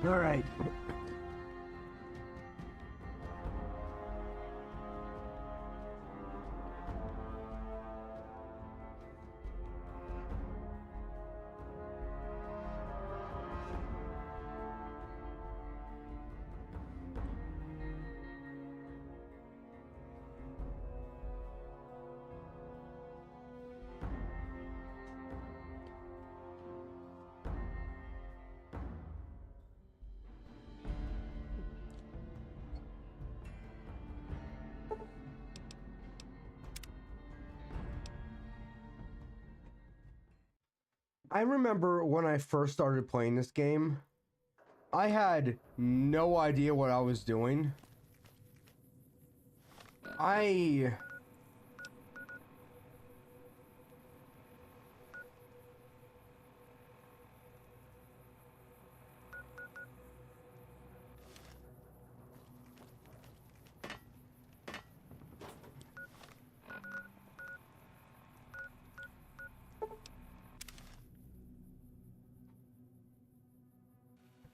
All right. I remember when I first started playing this game, I had no idea what I was doing. I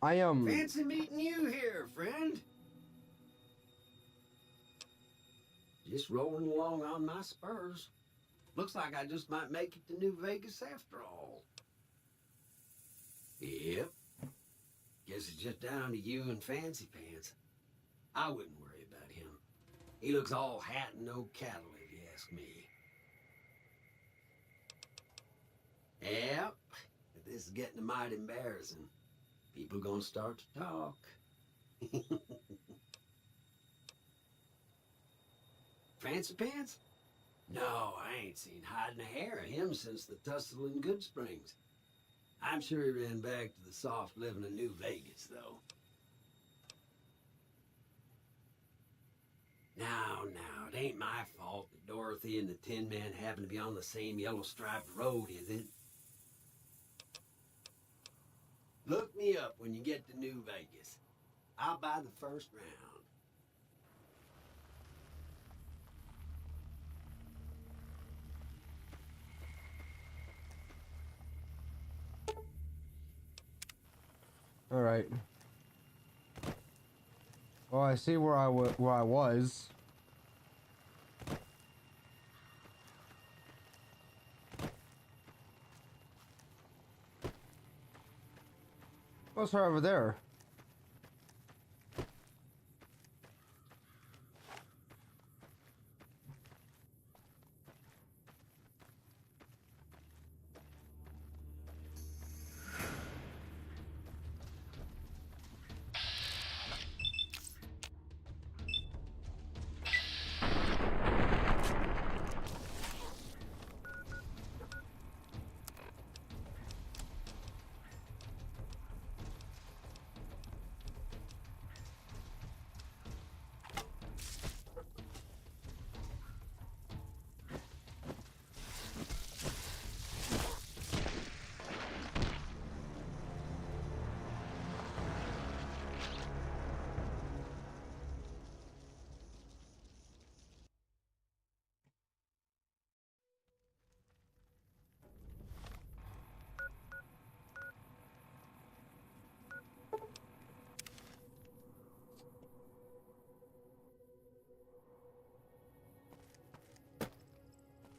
Fancy meeting you here, friend. Just rolling along on my spurs. Looks like I just might make it to New Vegas after all. Yep. Guess it's just down to you and Fancy Pants. I wouldn't worry about him. He looks all hat and no cattle, if you ask me. Yep. This is getting mighty embarrassing. People gonna start to talk. Fancy Pants? No, I ain't seen hide and hair of him since the tussle in Good Springs. I'm sure he ran back to the soft living of New Vegas, though. Now, it ain't my fault that Dorothy and the Tin Man happen to be on the same yellow-striped road, is it? Look me up when you get to New Vegas. I'll buy the first round. all right. Well, I see where I was. What's right over there?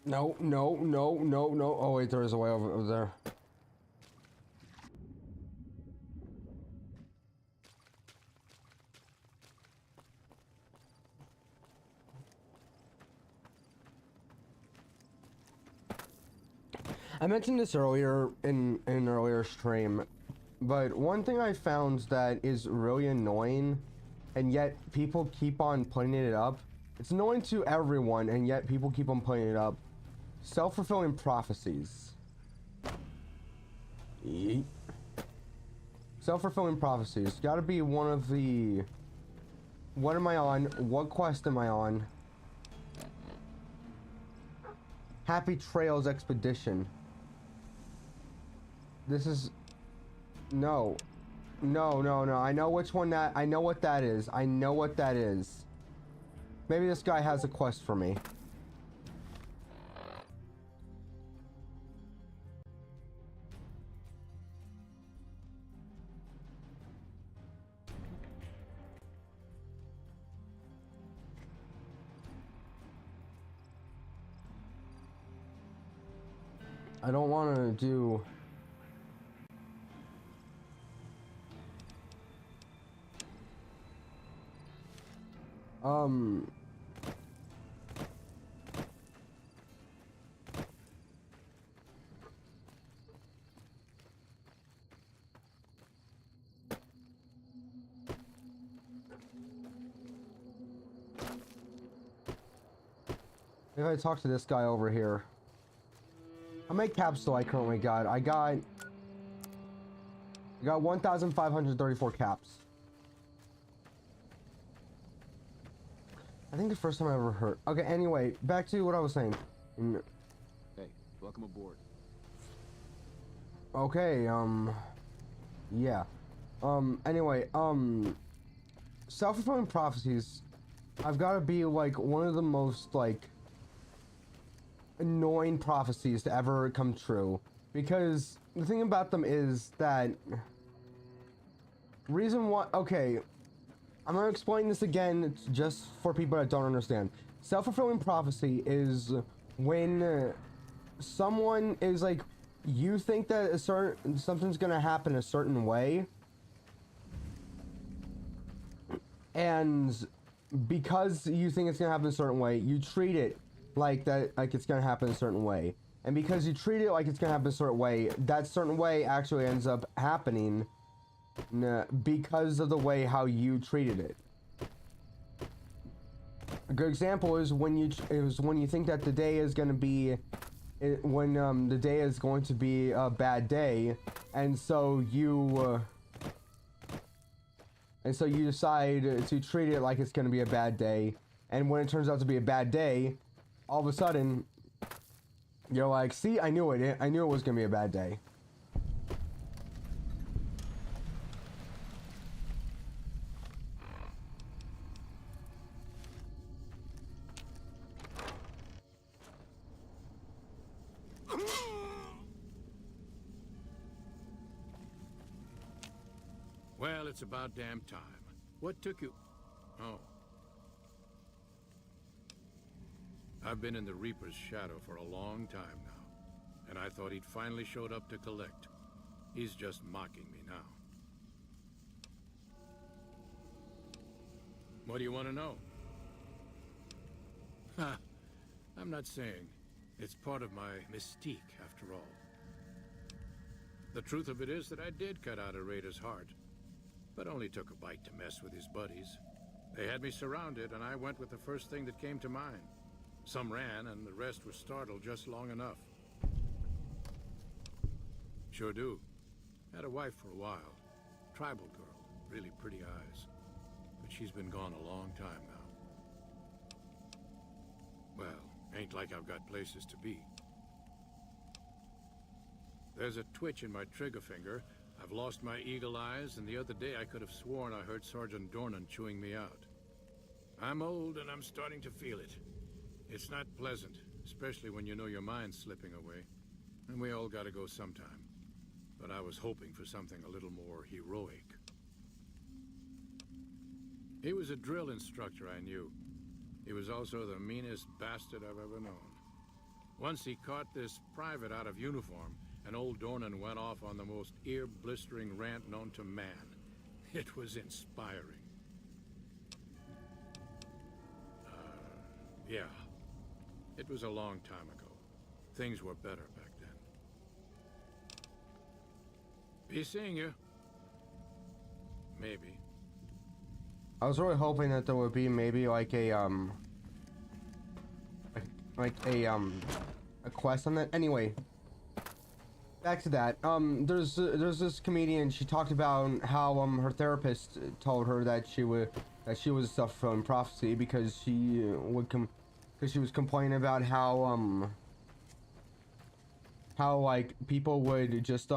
No, no, no, no, no. Oh wait, there is a way over there. I mentioned this earlier in an earlier stream, but one thing I found that is really annoying, and yet people keep on putting it up. It's annoying to everyone, and yet people keep on putting it up. Self-fulfilling prophecies. Yeet. Self-fulfilling prophecies. Gotta be one of the... What am I on? What quest am I on? Happy Trails Expedition. This is... No. No, no, no. I know which one that... I know what that is. I know what that is. Maybe this guy has a quest for me. I don't want to do... If I talk to this guy over here. How many caps do I currently got? I got 1,534 caps. I think the first time I ever heard. Okay, anyway, back to what I was saying. Hey, welcome aboard. Okay, yeah. Anyway, self-fulfilling prophecies, I've got to be like one of the most like annoying prophecies to ever come true, because the thing about them is that reason why. Okay, I'm gonna explain this again just for people that don't understand. Self-fulfilling prophecy is when someone is like, you think that something's gonna happen a certain way, and because you think it's gonna happen a certain way, you treat it like that, like it's gonna happen a certain way. And because you treat it like it's gonna happen a certain way, that certain way actually ends up happening because of the way how you treated it. A good example is when you think that the day is gonna be the day is going to be a bad day, and so you decide to treat it like it's going to be a bad day, and when it turns out to be a bad day, all of a sudden you're like, see, I knew it was going to be a bad day. Well, it's about damn time. What took you? Oh. I've been in the Reaper's shadow for a long time now, and I thought he'd finally showed up to collect. He's just mocking me now. What do you want to know? Ha! I'm not saying. It's part of my mystique, after all. The truth of it is that I did cut out a raider's heart, but only took a bite to mess with his buddies. They had me surrounded, and I went with the first thing that came to mind. Some ran, and the rest were startled just long enough. Sure do. Had a wife for a while. Tribal girl, really pretty eyes. But she's been gone a long time now. Well, ain't like I've got places to be. There's a twitch in my trigger finger. I've lost my eagle eyes, and the other day I could have sworn I heard Sergeant Dornan chewing me out. I'm old, and I'm starting to feel it. It's not pleasant, especially when you know your mind's slipping away. And we all gotta go sometime. But I was hoping for something a little more heroic. He was a drill instructor I knew. He was also the meanest bastard I've ever known. Once he caught this private out of uniform, and old Dornan went off on the most ear-blistering rant known to man. It was inspiring. Yeah. It was a long time ago. Things were better back then. Be seeing you. Maybe. I was really hoping that there would be maybe like a quest on that. Anyway, back to that. There's this comedian. She talked about how her therapist told her that she was a self-fulfilling prophecy because she was complaining about how like people would just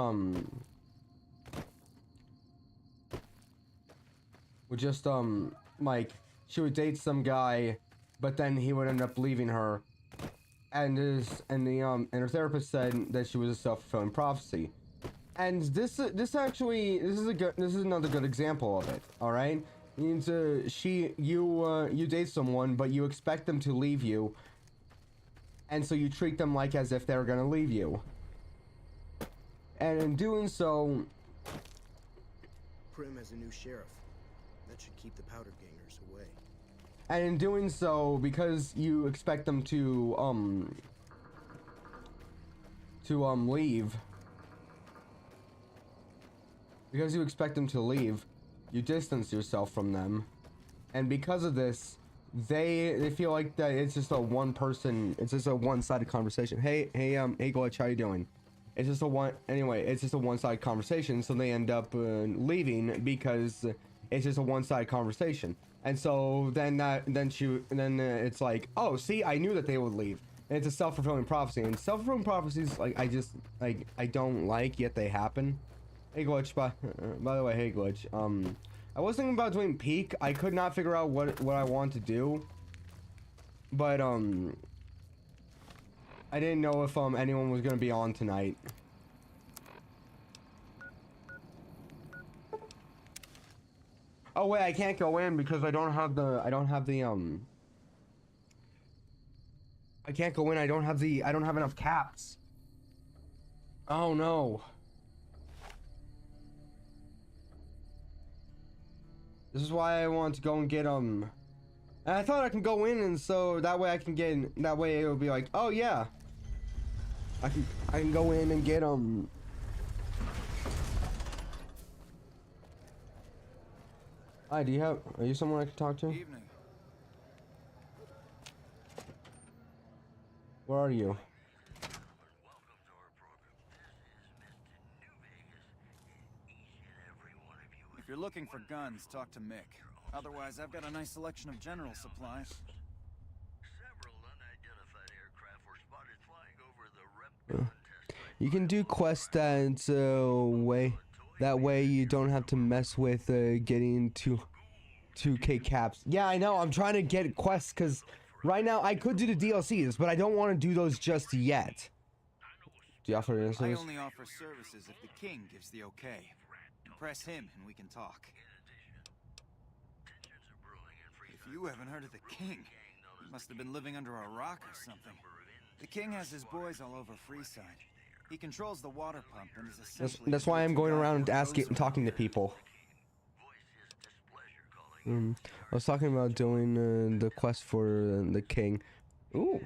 like she would date some guy, but then he would end up leaving her, and her therapist said that she was a self-fulfilling prophecy. And this is another good example of it. All right, means you date someone, but you expect them to leave you, and so you treat them like as if they're gonna leave you. And in doing so, Prim has a new sheriff. That should keep the powder gangers away. and in doing so, because you expect them to leave, because you expect them to leave, you distance yourself from them, and because of this, they feel like that it's just a one-sided conversation. Hey Glitch, how you doing? It's just a one-sided conversation, so they end up leaving because it's just a one-sided conversation. And so then it's like, oh, see, I knew that they would leave. And it's a self-fulfilling prophecy, and self-fulfilling prophecies, like, I don't like, yet they happen. Hey Glitch, by the way, hey Glitch, I was thinking about doing peak. I could not figure out what I want to do, but I didn't know if anyone was gonna be on tonight. Oh wait, I can't go in because I don't have the I can't go in. I don't have enough caps. Oh no. This is why I want to go and get and I thought I can go in, and so that way I can get in, that way it will be like, oh yeah, I can go in and get Hi, are you someone I can talk to? Evening. Where are you? If you're looking for guns, talk to Mick. Otherwise, I've got a nice selection of general supplies. Several unidentified aircraft were spotted flying over the Rep test site. You can do quests that way you don't have to mess with getting 2K caps. Yeah, I know. I'm trying to get quests because right now I could do the DLCs, but I don't want to do those just yet. Do you offer I service? only offer services if the king gives the okay. Impress him and we can talk. If you haven't heard of the king, you must have been living under a rock or something. The king has his boys all over Freeside. He controls the water pump and is essentially... That's why I'm going around and talking to people. I was talking about doing the quest for the king. Ooh.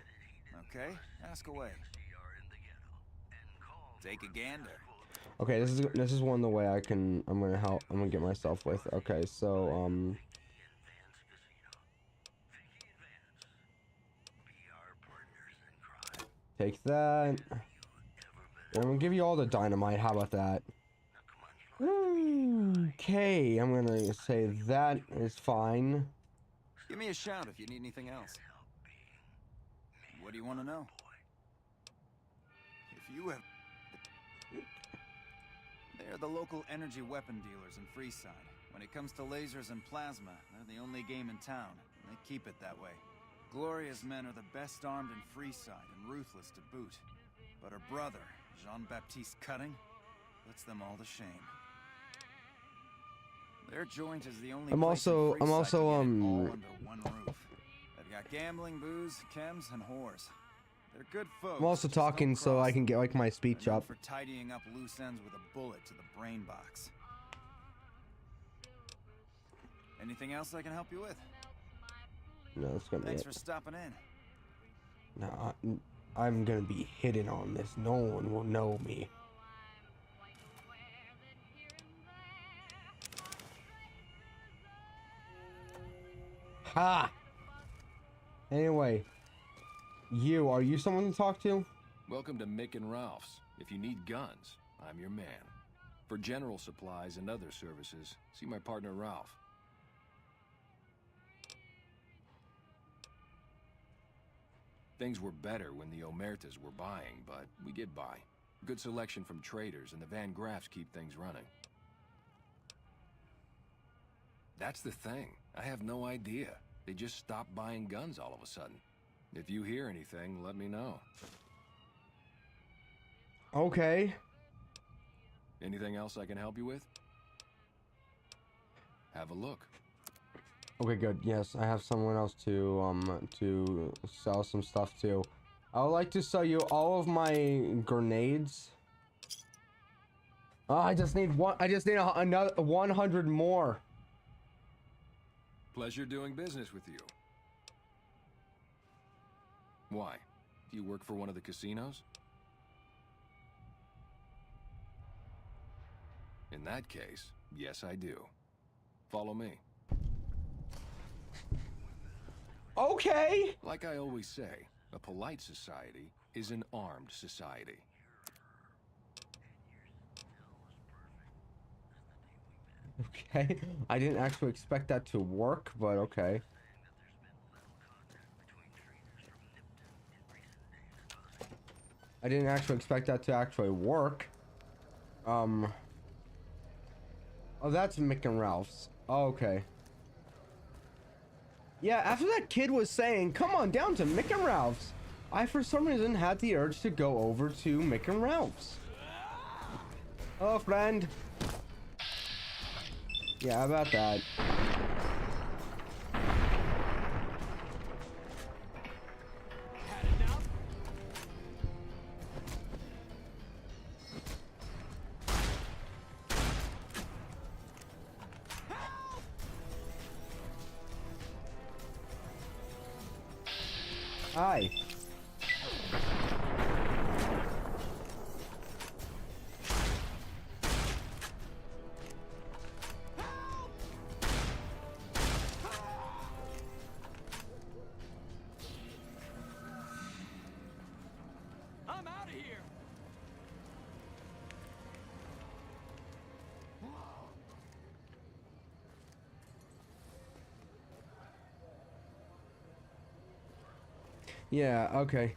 Okay, ask away. Take a gander. Okay, this is one the way I'm gonna get myself with. Okay, so take that. I'm gonna give you all the dynamite. How about that? Okay, I'm gonna say that is fine. Give me a shout if you need anything else. What do you want to know? If you have... They're the local energy weapon dealers in Freeside. When it comes to lasers and plasma, they're the only game in town, and they keep it that way. Gloria's men are the best armed in Freeside and ruthless to boot. But her brother, Jean-Baptiste Cutting, puts them all to shame. Their joint is the only I'm place in also Freeside to get it all under I'm one roof. They've got gambling, booze, chems, and whores. They're good folks. also just don't talking so I cross can them. get like my speech They're known up. for tidying up loose ends with a bullet to the brain box. Anything else I can help you with? No, that's gonna be Thanks it. for stopping in. No, I'm gonna be hidden on this. No one will know me. Ha! Anyway, are you someone to talk to? Welcome to Mick and Ralph's. If you need guns, I'm your man. For general supplies and other services, see my partner Ralph. Things were better when the Omertas were buying, but we get by. Good selection from traders, and the Van Graffs keep things running. That's the thing. I have no idea. They just stopped buying guns all of a sudden. If you hear anything, let me know. Okay. Anything else I can help you with? Have a look. Okay, good. Yes, I have someone else to sell some stuff to. I would like to sell you all of my grenades. Oh, I just need one. I just need another 100 more. Pleasure doing business with you. Why? Do you work for one of the casinos? In that case, yes I do. Follow me. Okay. Like I always say, a polite society is an armed society. Okay. I didn't actually expect that to work, but okay. I didn't actually expect that to actually work. Oh, that's Mick and Ralph's. Oh, okay. Yeah, after that kid was saying, come on down to Mick and Ralph's, I for some reason had the urge to go over to Mick and Ralph's. Oh, friend. Yeah, how about that? Hi. I'm out of here. Yeah, okay.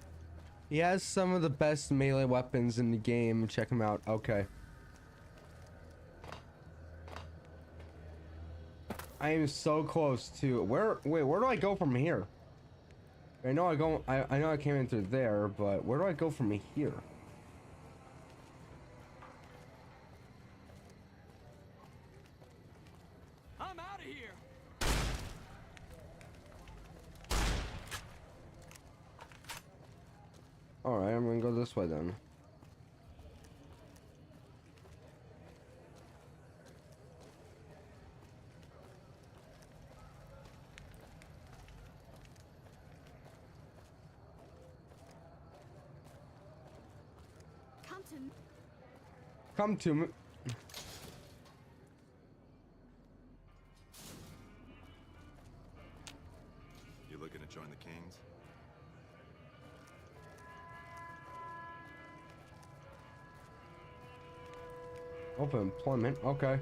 He has some of the best melee weapons in the game. Check him out. Okay. I am so close to wait, where do I go from here? I know I know I came in through there, but where do I go from here? I'm out of here. Alright, I'm gonna go this way then. Come to me. You looking to join the Kings? Open employment. Okay.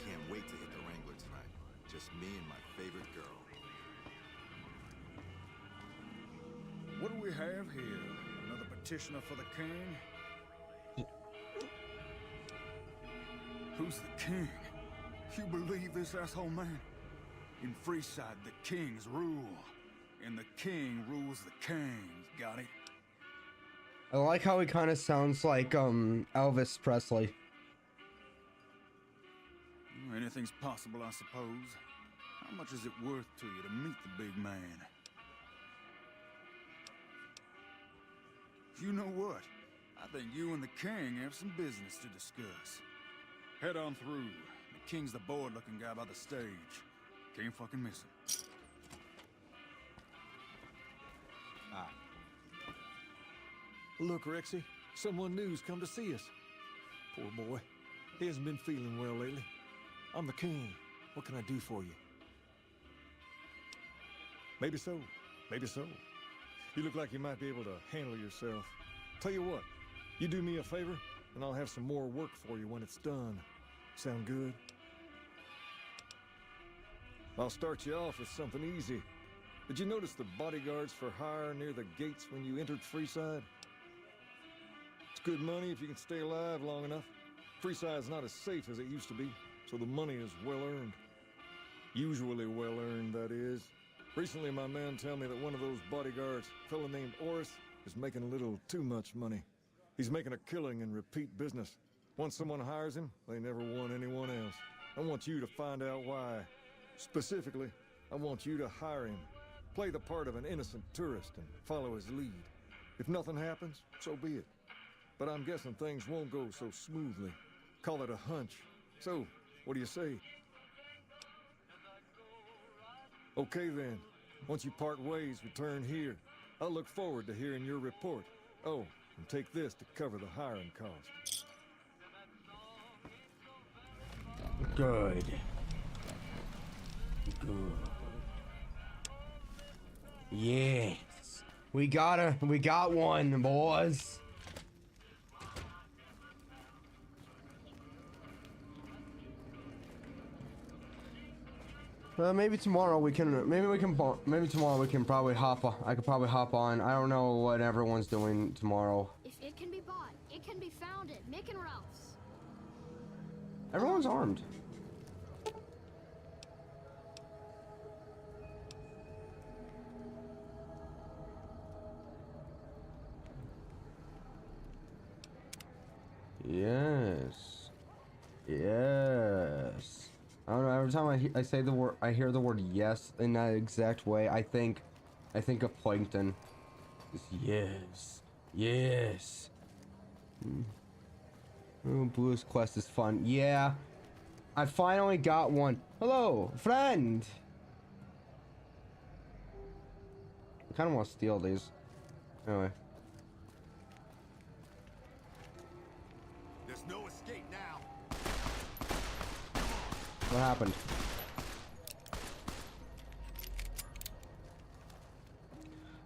Can't wait to hit the Wrangler tonight. Just me and my favorite girl. What do we have here? Another petitioner for the king? Who's the king? You believe this asshole man? In Freeside, the kings rule. And the king rules the kings, got it? I like how he kind of sounds like Elvis Presley. Anything's possible, I suppose. How much is it worth to you to meet the big man? You know what? I think you and the king have some business to discuss. Head on through. The king's the bored-looking guy by the stage. Can't fucking miss him. Look, Rexy, someone new's come to see us. Poor boy. He hasn't been feeling well lately. I'm the king. What can I do for you? Maybe so. Maybe so. You look like you might be able to handle yourself. Tell you what, you do me a favor, and I'll have some more work for you when it's done. Sound good? I'll start you off with something easy. Did you notice the bodyguards for hire near the gates when you entered Freeside? It's good money if you can stay alive long enough. Freeside's not as safe as it used to be, so the money is well earned. Usually well earned, that is. Recently, my man told me that one of those bodyguards, a fellow named Oris, is making a little too much money. He's making a killing in repeat business. Once someone hires him, they never want anyone else. I want you to find out why. Specifically, I want you to hire him. Play the part of an innocent tourist and follow his lead. If nothing happens, so be it. But I'm guessing things won't go so smoothly. Call it a hunch. So, what do you say? Okay then. Once you part ways, return here. I'll look forward to hearing your report. Oh, and take this to cover the hiring cost. Good. Good. Yes. We got one, boys. Maybe tomorrow we can. Maybe tomorrow we can probably hop on. I could probably hop on. I don't know what everyone's doing tomorrow. If it can be bought, it can be found at Mick and Ralph's. Everyone's armed. Yes. Yes. I don't know. Every time I say the word, I hear the word yes in that exact way. I think of plankton. Just yes. Yes. Oh, Blue's Quest is fun. Yeah. I finally got one. Hello, friend. I kind of want to steal these. Anyway. There's no escape now. What happened?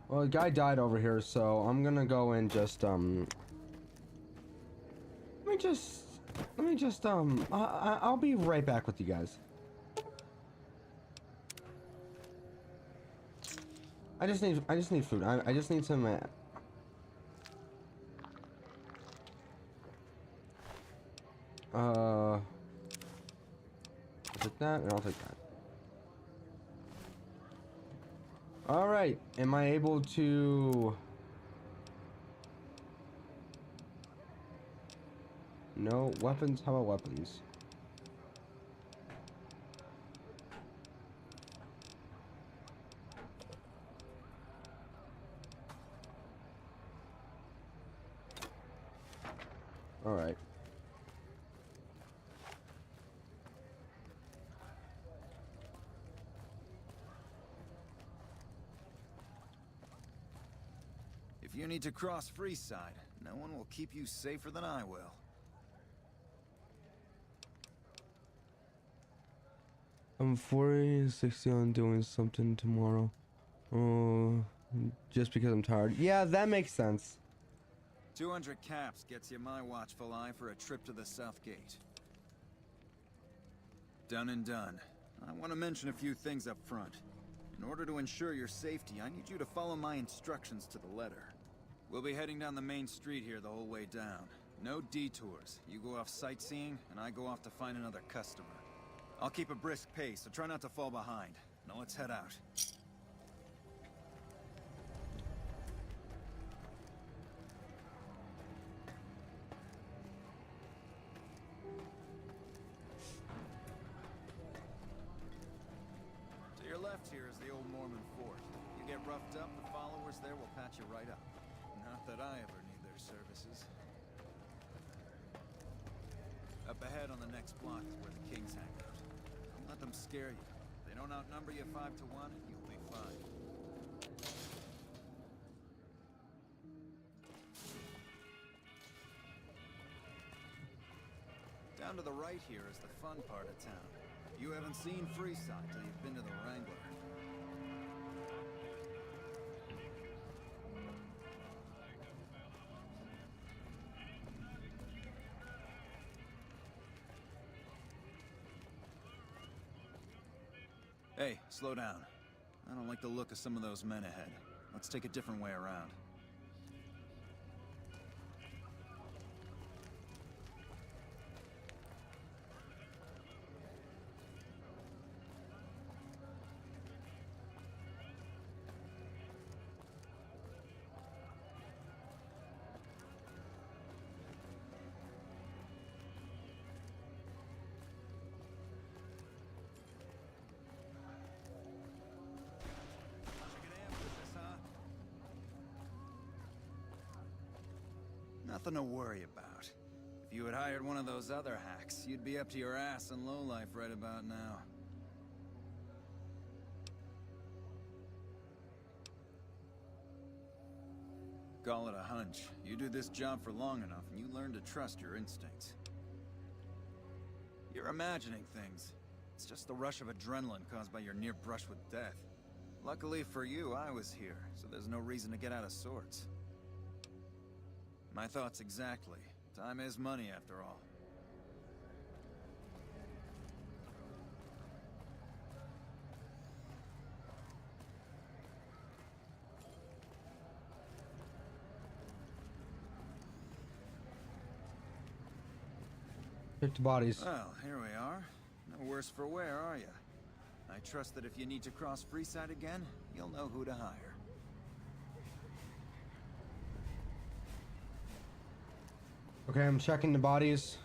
Well, the guy died over here, so I'm gonna go and just let me just I'll be right back with you guys. I just need food. I just need some is it that? And I'll take that. All right. Am I able to? No weapons. How about weapons? All right. If you need to cross Freeside, no one will keep you safer than I will. I'm 40, 60 on doing something tomorrow. Oh, just because I'm tired. Yeah, that makes sense. 200 caps gets you my watchful eye for a trip to the South Gate. Done and done. I want to mention a few things up front. In order to ensure your safety, I need you to follow my instructions to the letter. We'll be heading down the main street here the whole way down. No detours. You go off sightseeing, and I go off to find another customer. I'll keep a brisk pace, so try not to fall behind. Now let's head out. To your left here is the old Mormon fort. You get roughed up, the followers there will patch you right up. Not that I ever need their services. Up ahead on the next block is where the kings hang out. Don't let them scare you. If they don't outnumber you 5 to 1, you'll be fine. Down to the right here is the fun part of town. You haven't seen Freeside till you've been to the Wrangler. Hey, slow down. I don't like the look of some of those men ahead. Let's take a different way around. Nothing to worry about. If you had hired one of those other hacks, you'd be up to your ass in lowlife right about now. Call it a hunch. You do this job for long enough, and you learn to trust your instincts. You're imagining things. It's just the rush of adrenaline caused by your near brush with death. Luckily for you, I was here, so there's no reason to get out of sorts. My thoughts exactly. Time is money, after all. Pick the bodies. Well, here we are. No worse for wear, are you? I trust that if you need to cross Freeside again, you'll know who to hire. Okay, I'm checking the bodies.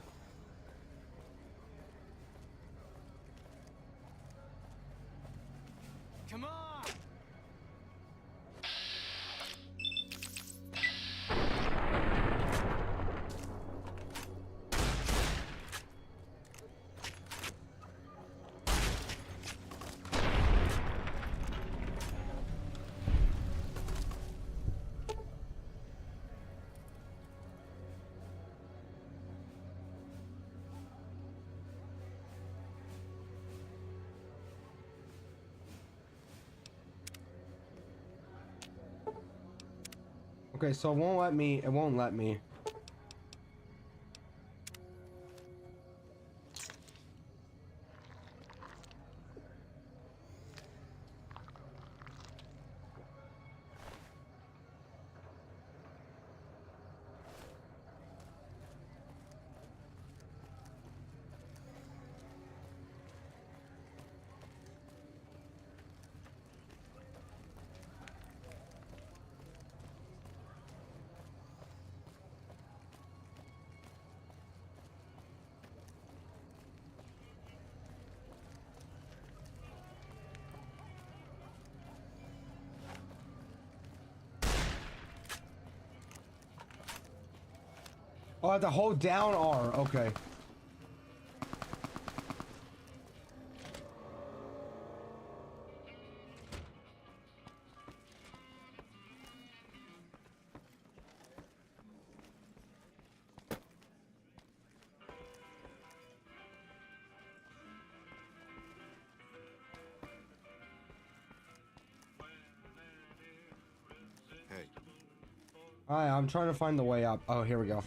Come on! Okay, so it won't let me. It won't let me. Oh, I have to hold down R. Okay. Hey. Alright, I'm trying to find the way up. Oh, here we go.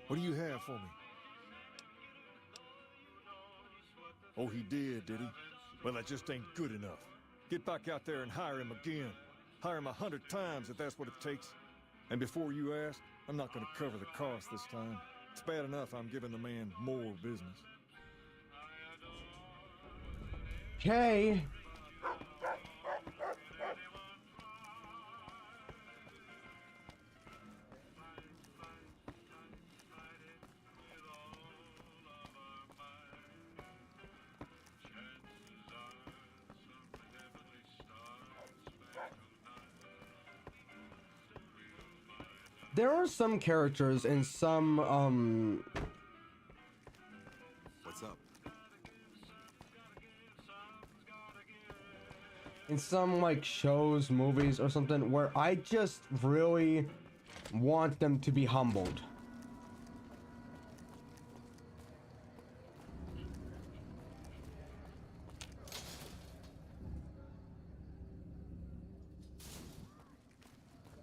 What do you have for me? Oh, he did he? Well, that just ain't good enough. Get back out there and hire him again. Hire him 100 times if that's what it takes. And before you ask, I'm not gonna cover the cost this time. It's bad enough I'm giving the man more business. Okay. There are some characters in some, What's up? in some, like, shows, movies, or something, where I just really want them to be humbled.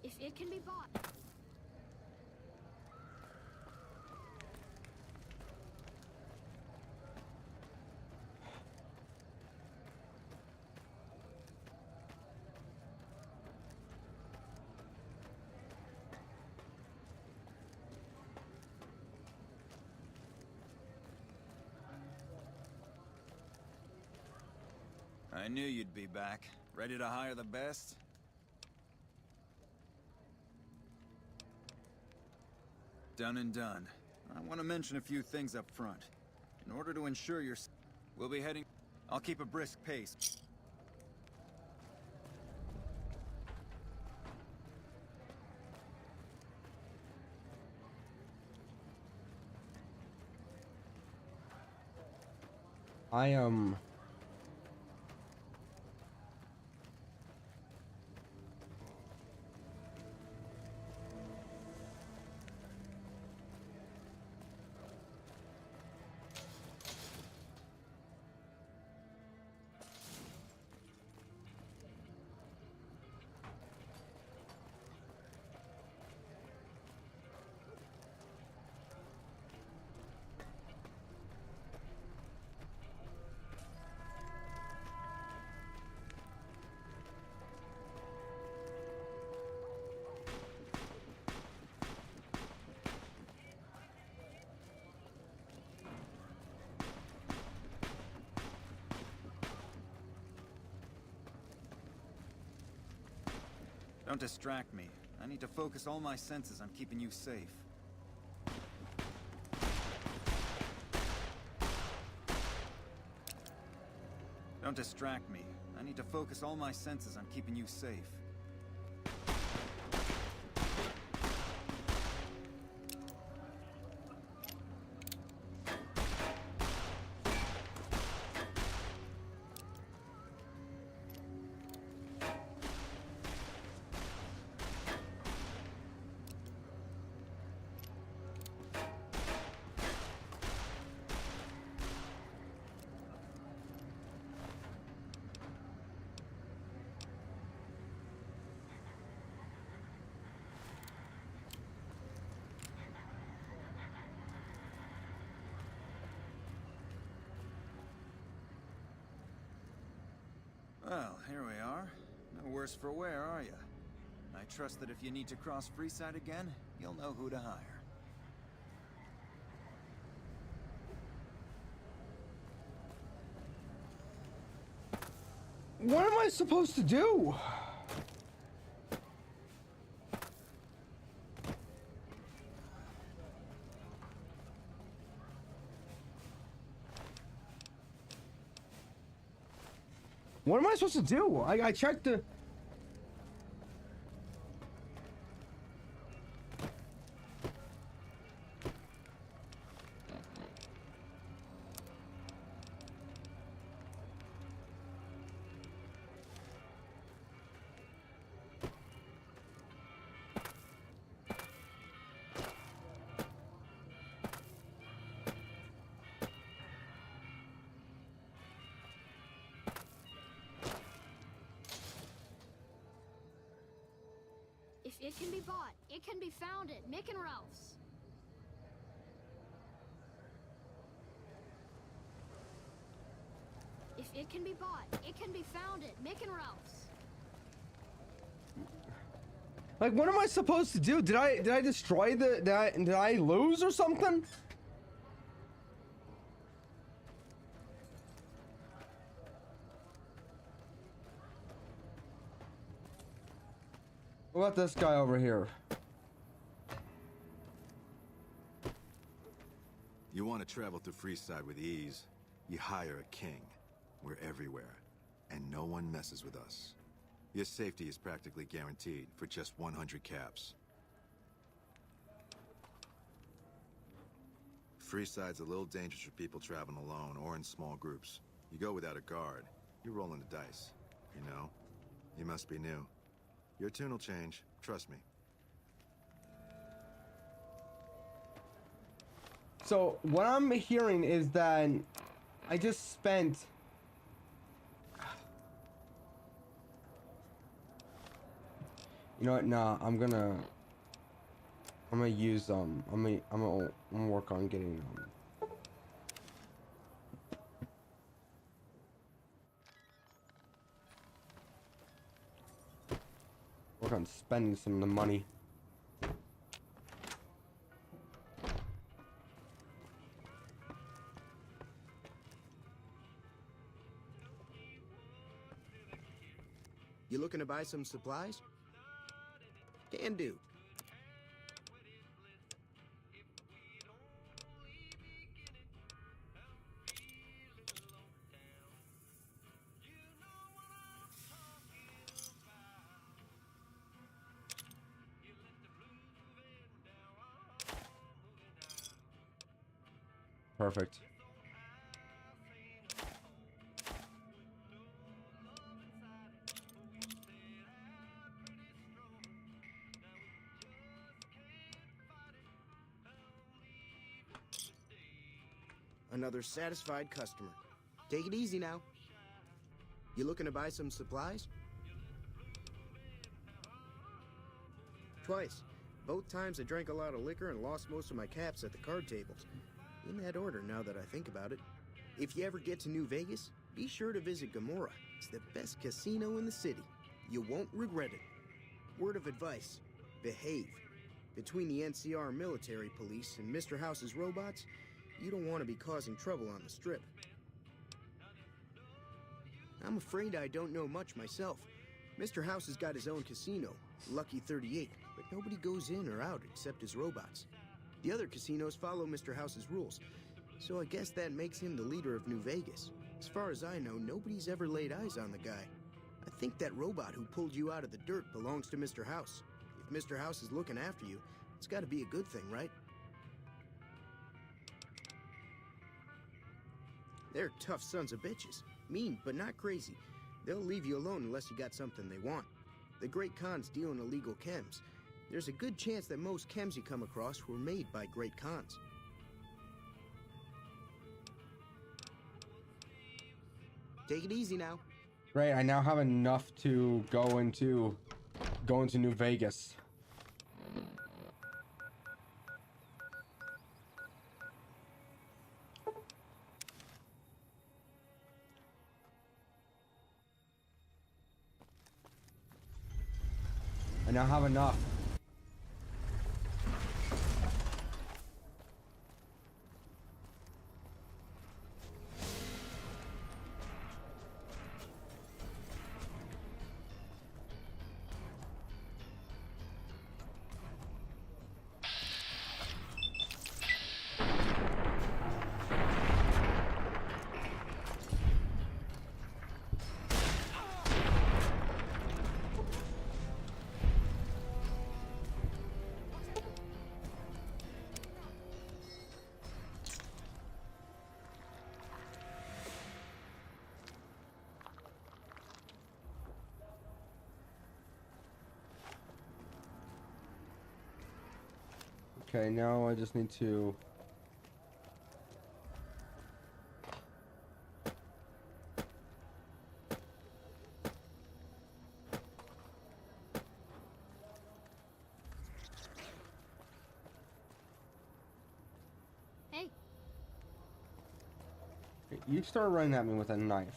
If it can be bought. I knew you'd be back. Ready to hire the best? Done and done. I want to mention a few things up front. In order to ensure we'll be heading... I'll keep a brisk pace. Don't distract me. I need to focus all my senses on keeping you safe. Don't distract me. I need to focus all my senses on keeping you safe. Well, here we are. No worse for wear, are you? I trust that if you need to cross Freeside again, you'll know who to hire. What am I supposed to do? What am I supposed to do? I checked the... If it can be bought, it can be found at Mick and Ralph's. If it can be bought, it can be found at Mick and Ralph's. Like, what am I supposed to do? Did I destroy the... Did I lose or something? What about this guy over here? You want to travel through Freeside with ease, you hire a king. We're everywhere, and no one messes with us. Your safety is practically guaranteed for just 100 caps. Freeside's a little dangerous for people traveling alone or in small groups. You go without a guard, you're rolling the dice. You know? You must be new. Your tune will change, trust me. So, what I'm hearing is that I just spent... You know what? Nah, I'm gonna use I'm gonna work on getting work on spending some of the money. looking to buy some supplies? Can do. Perfect. Another satisfied customer. Take it easy now. You looking to buy some supplies? Twice. Both times I drank a lot of liquor and lost most of my caps at the card tables. In that order, now that I think about it. If you ever get to New Vegas, be sure to visit Gamora. It's the best casino in the city. You won't regret it. Word of advice, behave. Between the NCR military police and Mr. House's robots, you don't want to be causing trouble on the Strip. I'm afraid I don't know much myself. Mr. House has got his own casino, Lucky 38, but nobody goes in or out except his robots. The other casinos follow Mr. House's rules, so I guess that makes him the leader of New Vegas. As far as I know, nobody's ever laid eyes on the guy. I think that robot who pulled you out of the dirt belongs to Mr. House. If Mr. House is looking after you, it's got to be a good thing, right? They're tough sons of bitches. Mean, but not crazy. They'll leave you alone unless you got something they want. The Great Khans deal in illegal chems. There's a good chance that most chems you come across were made by Great Khans. Take it easy now. Great, I now have enough to go into New Vegas. I now have enough. Okay, now I just need to... Hey. You start running at me with a knife.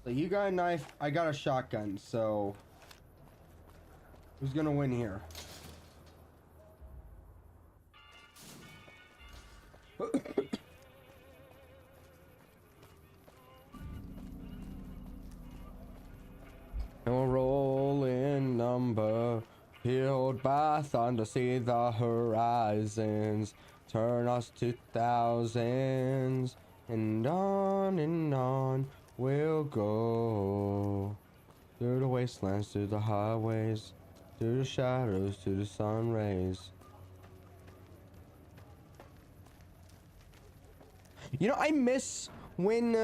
So you got a knife, I got a shotgun, so... Who's gonna win here? A rolling number, peeled by thunder, see the horizons, turn us to thousands, and on we'll go. Through the wastelands, through the highways, through the shadows, to the sun rays. You know, I miss when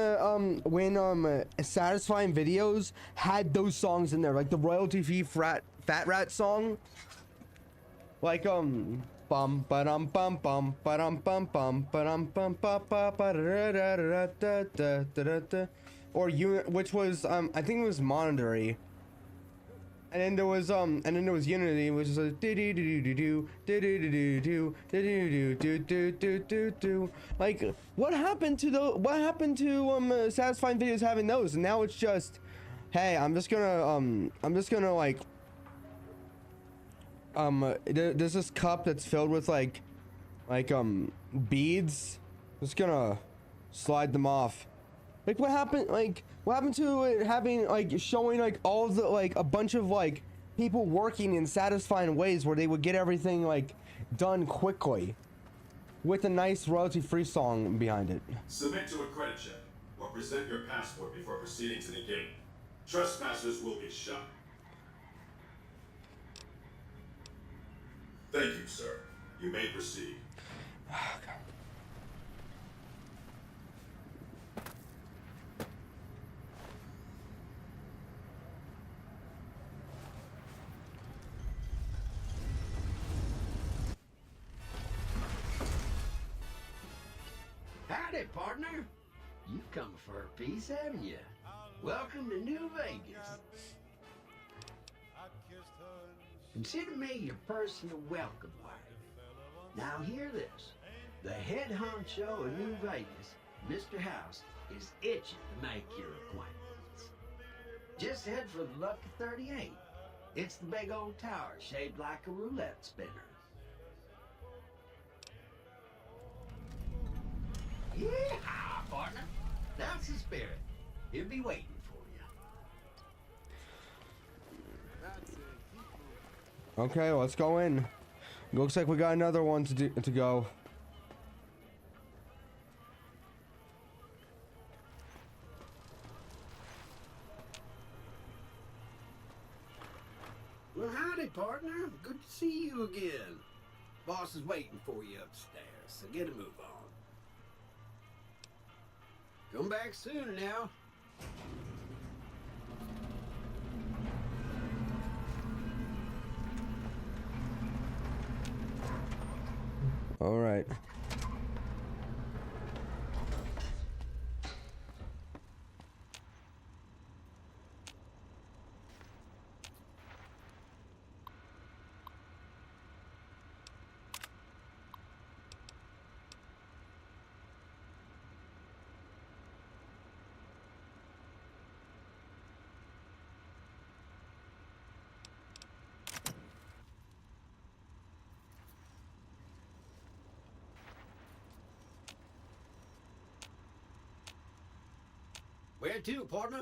Satisfying Videos had those songs in there, like the royalty free Fat Rat song, like bum ba-dum bum bum ba-dum bum bum ba-dum bum ba ba ba da da da da da da da, or which was I think it was Monetary. And then there was Unity, which is like like what happened to Satisfying Videos having those? And now it's just, hey, I'm just gonna like there's this cup that's filled with like beads. I'm just gonna slide them off. Like what happened? Like what happened to it having like showing like all the like a bunch of like people working in satisfying ways where they would get everything like done quickly with a nice royalty-free song behind it. Submit to a credit check or present your passport before proceeding to the gate. Trespassers will be shot. Thank you, sir. You may proceed. Howdy, partner. You've come for a piece, haven't you? Welcome to New Vegas. Consider me your personal welcome wagon. Now hear this. The head honcho of New Vegas, Mr. House, is itching to make your acquaintance. Just head for the Lucky 38. It's the big old tower shaped like a roulette spinner. Yeehaw, partner. That's the spirit. He'll be waiting for you. Okay, let's go in. Looks like we got another one to go. Well, howdy, partner. Good to see you again. Boss is waiting for you upstairs, so get a move on. Come back soon now. All right. Where to, partner?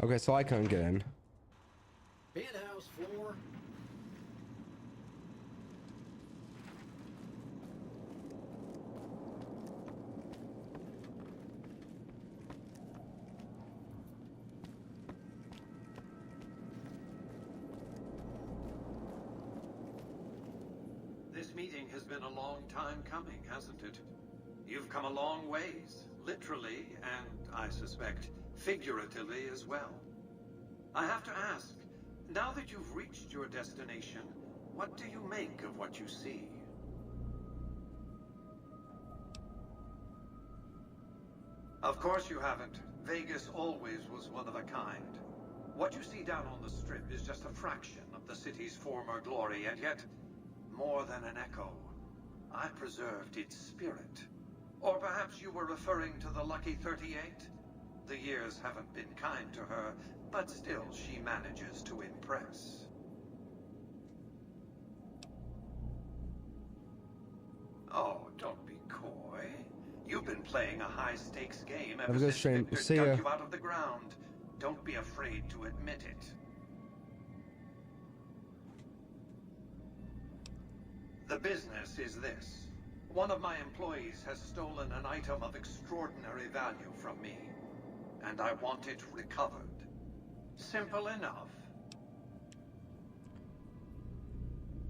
Okay, so I couldn't get in. Penthouse 4. This meeting has been a long time coming, hasn't it? You've come a long ways, literally, and I suspect figuratively as well. I have to ask, now that you've reached your destination, what do you make of what you see? Of course you haven't. Vegas always was one of a kind. What you see down on the Strip is just a fraction of the city's former glory, and yet, more than an echo, I preserved its spirit. Or perhaps you were referring to the Lucky 38? The years haven't been kind to her, but still she manages to impress. Oh, don't be coy. You've been playing a high-stakes game ever since Victor dug you out of the ground. Don't be afraid to admit it. The business is this. One of my employees has stolen an item of extraordinary value from me, and I want it recovered. Simple enough.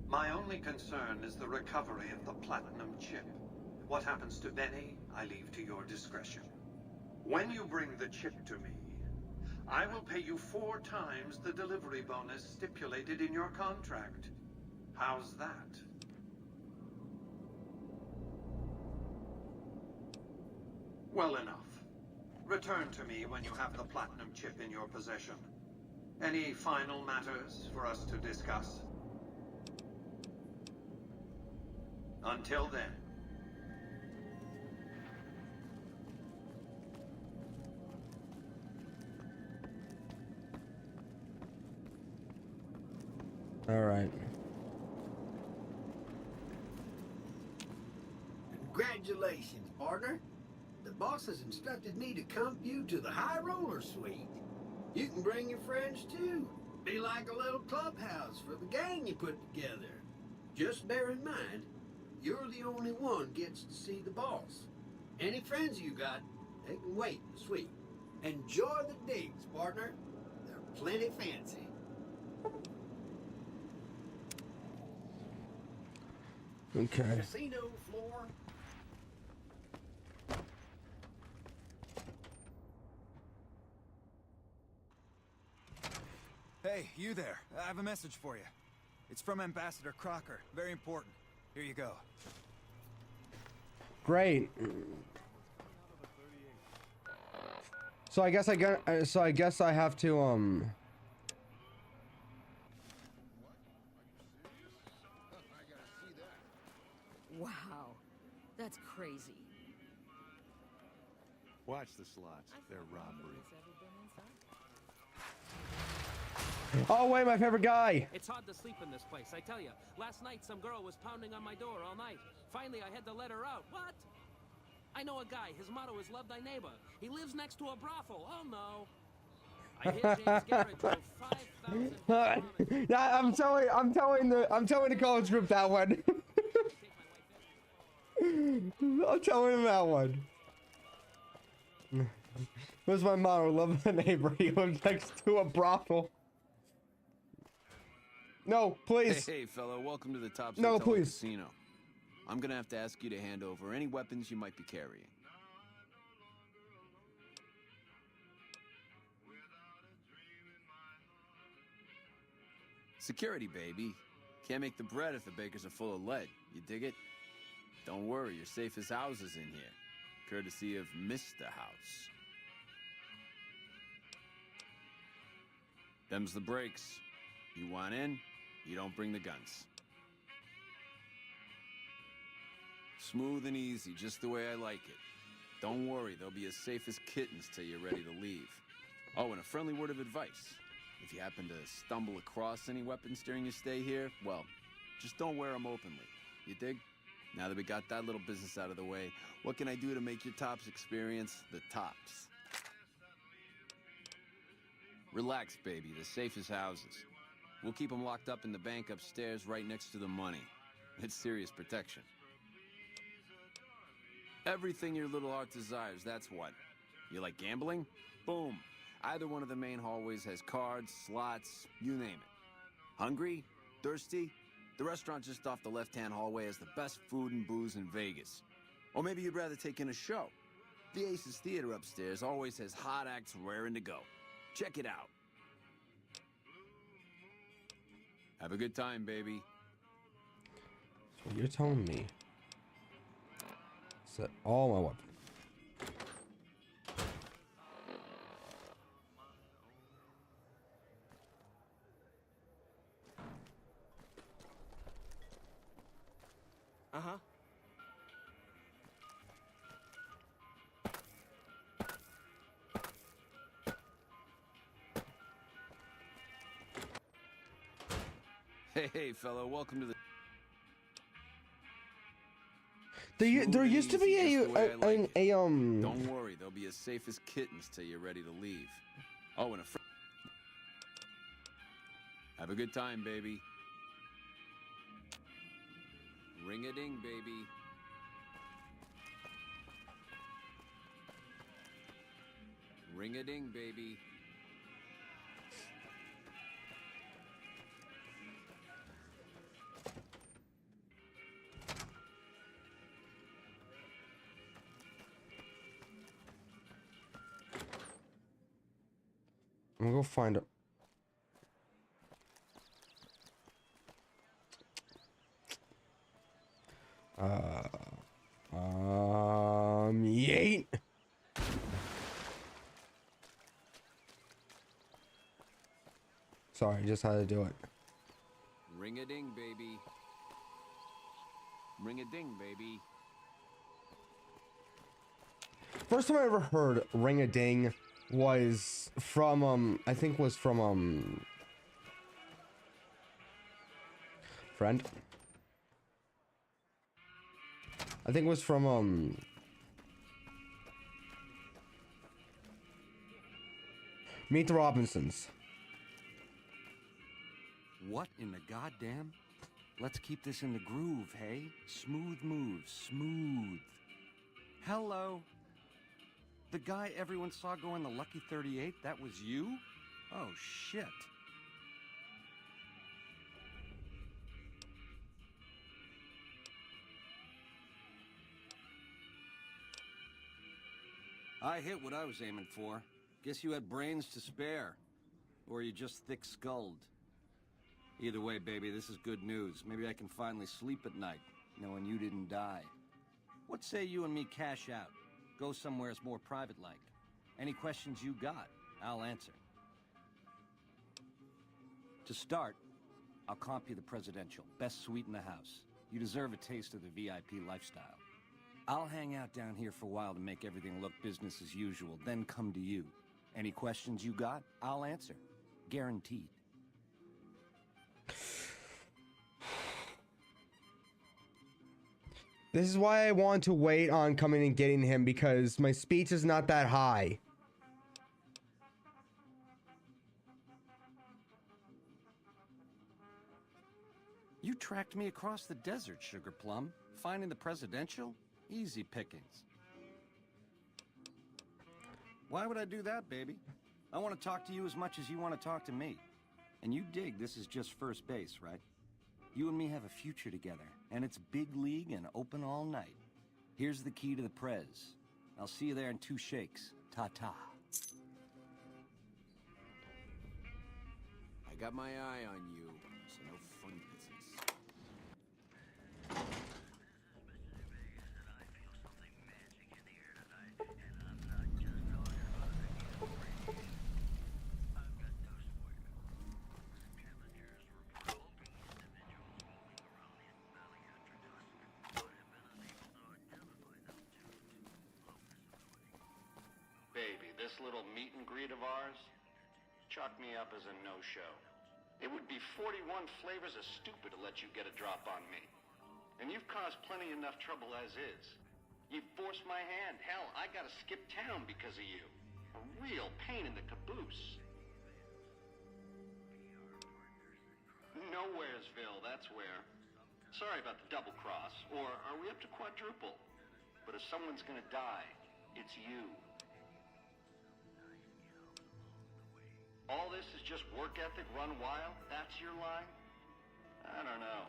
My only concern is the recovery of the platinum chip. What happens to Benny, I leave to your discretion. When you bring the chip to me, I will pay you 4 times the delivery bonus stipulated in your contract. How's that? Well enough. Return to me when you have the platinum chip in your possession. Any final matters for us to discuss? Until then. All right. Congratulations. Congratulations, partner. The boss has instructed me to comp you to the High Roller Suite. You can bring your friends too. Be like a little clubhouse for the gang you put together. Just bear in mind, you're the only one gets to see the boss. Any friends you got, they can wait in the suite. Enjoy the digs, partner. They're plenty fancy. Okay. Casino floor. Hey, you there. I have a message for you. It's from Ambassador Crocker. Very important. Here you go. Great. So I guess I have to Wow, that's crazy. Watch the slots. They're robbery. Oh wait, my favorite guy. It's hard to sleep in this place, I tell you. Last night, some girl was pounding on my door all night. Finally, I had to let her out. What? I know a guy. His motto is love thy neighbor. He lives next to a brothel. Oh no. I hear James Garrett drove 5,000. Yeah, I'm telling the college group that one. I'm telling him that one. Where's my motto? Love the neighbor. He lives next to a brothel. No, please. Hey, fellow, welcome to the Top No, Hotel please. Casino. I'm gonna have to ask you to hand over any weapons you might be carrying. Security, baby. Can't make the bread if the bakers are full of lead. You dig it? Don't worry, your safest house is in here. Courtesy of Mr. House. Them's the breaks. You want in, you don't bring the guns. Smooth and easy, just the way I like it. Don't worry, they'll be as safe as kittens till you're ready to leave. Oh, and a friendly word of advice. If you happen to stumble across any weapons during your stay here, well, just don't wear them openly. You dig? Now that we got that little business out of the way, what can I do to make your tops experience the tops? Relax, baby, the safest houses. We'll keep them locked up in the bank upstairs right next to the money. It's serious protection. Everything your little heart desires, that's what. You like gambling? Boom. Either one of the main hallways has cards, slots, you name it. Hungry? Thirsty? The restaurant just off the left-hand hallway has the best food and booze in Vegas. Or maybe you'd rather take in a show. The Aces Theater upstairs always has hot acts raring to go. Check it out. Have a good time, baby. So you're telling me set all my weapons. Uh-huh. Hey, fellow, welcome to the... There used to be Don't worry, they'll be as safe as kittens till you're ready to leave. Oh, and a have a good time, baby. Ring-a-ding, baby. Ring-a-ding, baby. I'm gonna go find it. Yeet. Sorry, I just had to do it. Ring-a-ding, baby. Ring-a-ding, baby. First time I ever heard ring-a-ding was from I think was from Friend. I think it was from Meet the Robinsons. What in the goddamn? Let's keep this in the groove, hey? Smooth moves, smooth. Hello? The guy everyone saw go in the Lucky 38, that was you? Oh, shit. I hit what I was aiming for. Guess you had brains to spare. Or you just thick-skulled. Either way, baby, this is good news. Maybe I can finally sleep at night, knowing you didn't die. What say you and me cash out? Go somewhere it's more private-like. Any questions you got, I'll answer. To start, I'll comp you the presidential. Best suite in the house. You deserve a taste of the VIP lifestyle. I'll hang out down here for a while to make everything look business as usual, then come to you. Any questions you got, I'll answer. Guaranteed. This is why I want to wait on coming and getting him, because my speech is not that high. You tracked me across the desert, Sugar Plum. Finding the presidential? Easy pickings. Why would I do that, baby? I want to talk to you as much as you want to talk to me. And you dig this is just first base, right? You and me have a future together, and it's big league and open all night. Here's the key to the prez. I'll see you there in 2 shakes. Ta-ta. I got my eye on you, so no fun business. Baby, this little meet and greet of ours, chalk me up as a no-show. It would be 41 flavors of stupid to let you get a drop on me. And you've caused plenty enough trouble as is. You've forced my hand. Hell, I gotta skip town because of you. A real pain in the caboose. Nowheresville, that's where. Sorry about the double cross, or are we up to quadruple? But if someone's gonna die, it's you. All this is just work ethic run wild? That's your line? I don't know.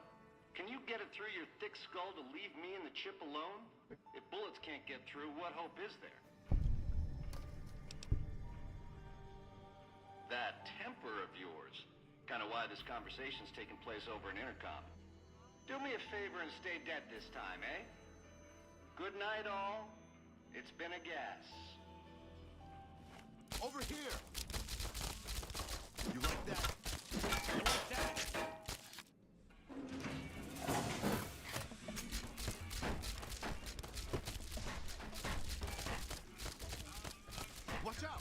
Can you get it through your thick skull to leave me in the chip alone? If bullets can't get through, what hope is there? That temper of yours. Kind of why this conversation's taking place over an intercom. Do me a favor and stay dead this time, eh? Good night, all. It's been a gas. Over here! You like that? You like that? Watch out!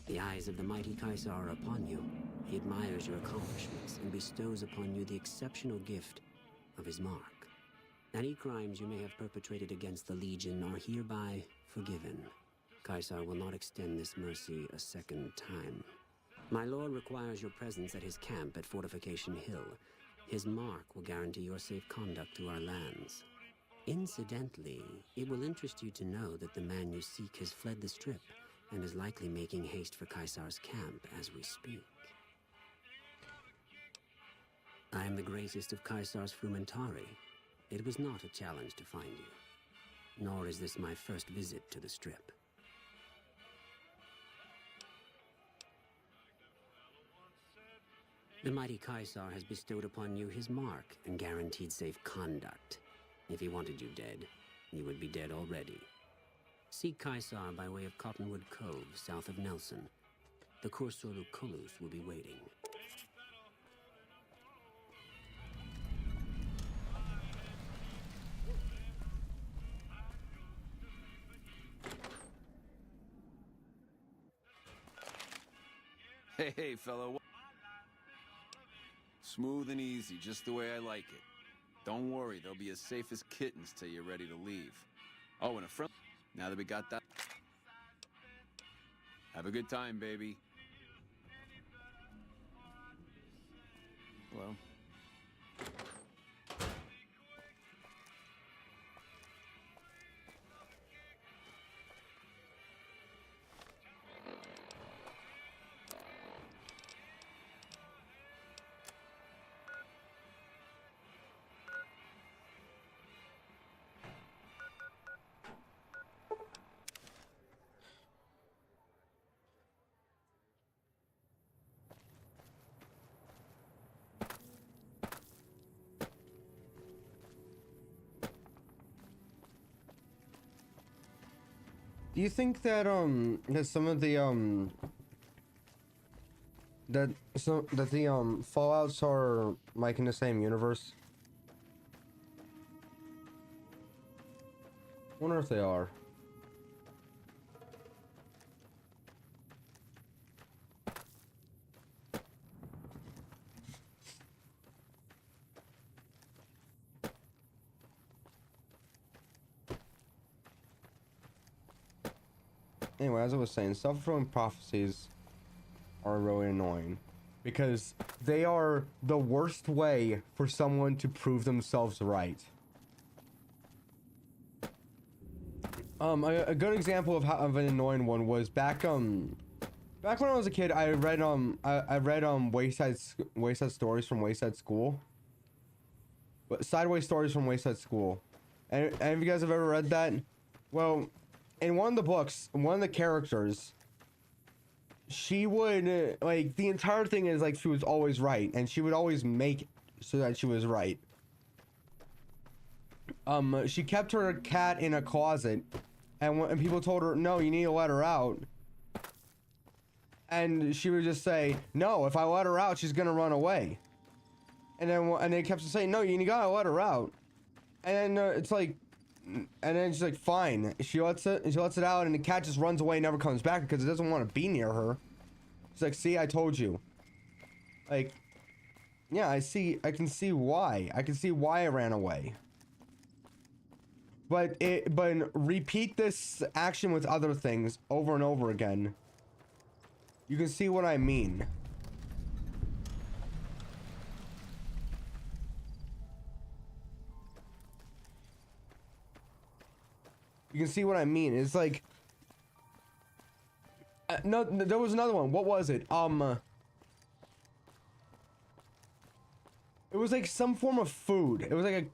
The eyes of the mighty Kaisar are upon you. He admires your accomplishments and bestows upon you the exceptional gift of his mark. Any crimes you may have perpetrated against the Legion are hereby forgiven. Kaisar will not extend this mercy a second time. My lord requires your presence at his camp at Fortification Hill. His mark will guarantee your safe conduct through our lands. Incidentally, it will interest you to know that the man you seek has fled the Strip and is likely making haste for Kaisar's camp as we speak. I am the greatest of Kaisar's Frumentari. It was not a challenge to find you, nor is this my first visit to the Strip. The mighty Kaisar has bestowed upon you his mark and guaranteed safe conduct. If he wanted you dead, you would be dead already. Seek Kaisar by way of Cottonwood Cove, south of Nelson. The Kursor Kulus will be waiting. Hey, fellow. Smooth and easy, just the way I like it. Don't worry, they'll be as safe as kittens till you're ready to leave. Oh, and a friend. Now that we got that. Have a good time, baby. Hello. Do you think that that some of the that the Fallouts are like in the same universe? Wonder if they are. Anyway, as I was saying, self-fulfilling prophecies are really annoying because they are the worst way for someone to prove themselves right. A good example of an annoying one was back when I was a kid. I read Wayside Stories from Wayside School, but Sideways Stories from Wayside School. And if you guys have ever read that, well, in one of the books, one of the characters, she would like the entire thing is like she was always right, and she would always make it so that she was right. She kept her cat in a closet, and when people told her, no, you need to let her out, and she would just say, no, if I let her out, she's gonna run away. And they kept saying, no, you gotta let her out. And then it's like, and then she's like, fine. She lets it out, and the cat just runs away and never comes back because it doesn't want to be near her. She's like, see, I told you. Like, yeah, I can see why. I can see why I ran away. But repeat this action with other things over and over again. You can see what I mean. You can see what I mean. It's like, no, there was another one. What was it? It was like some form of food. It was like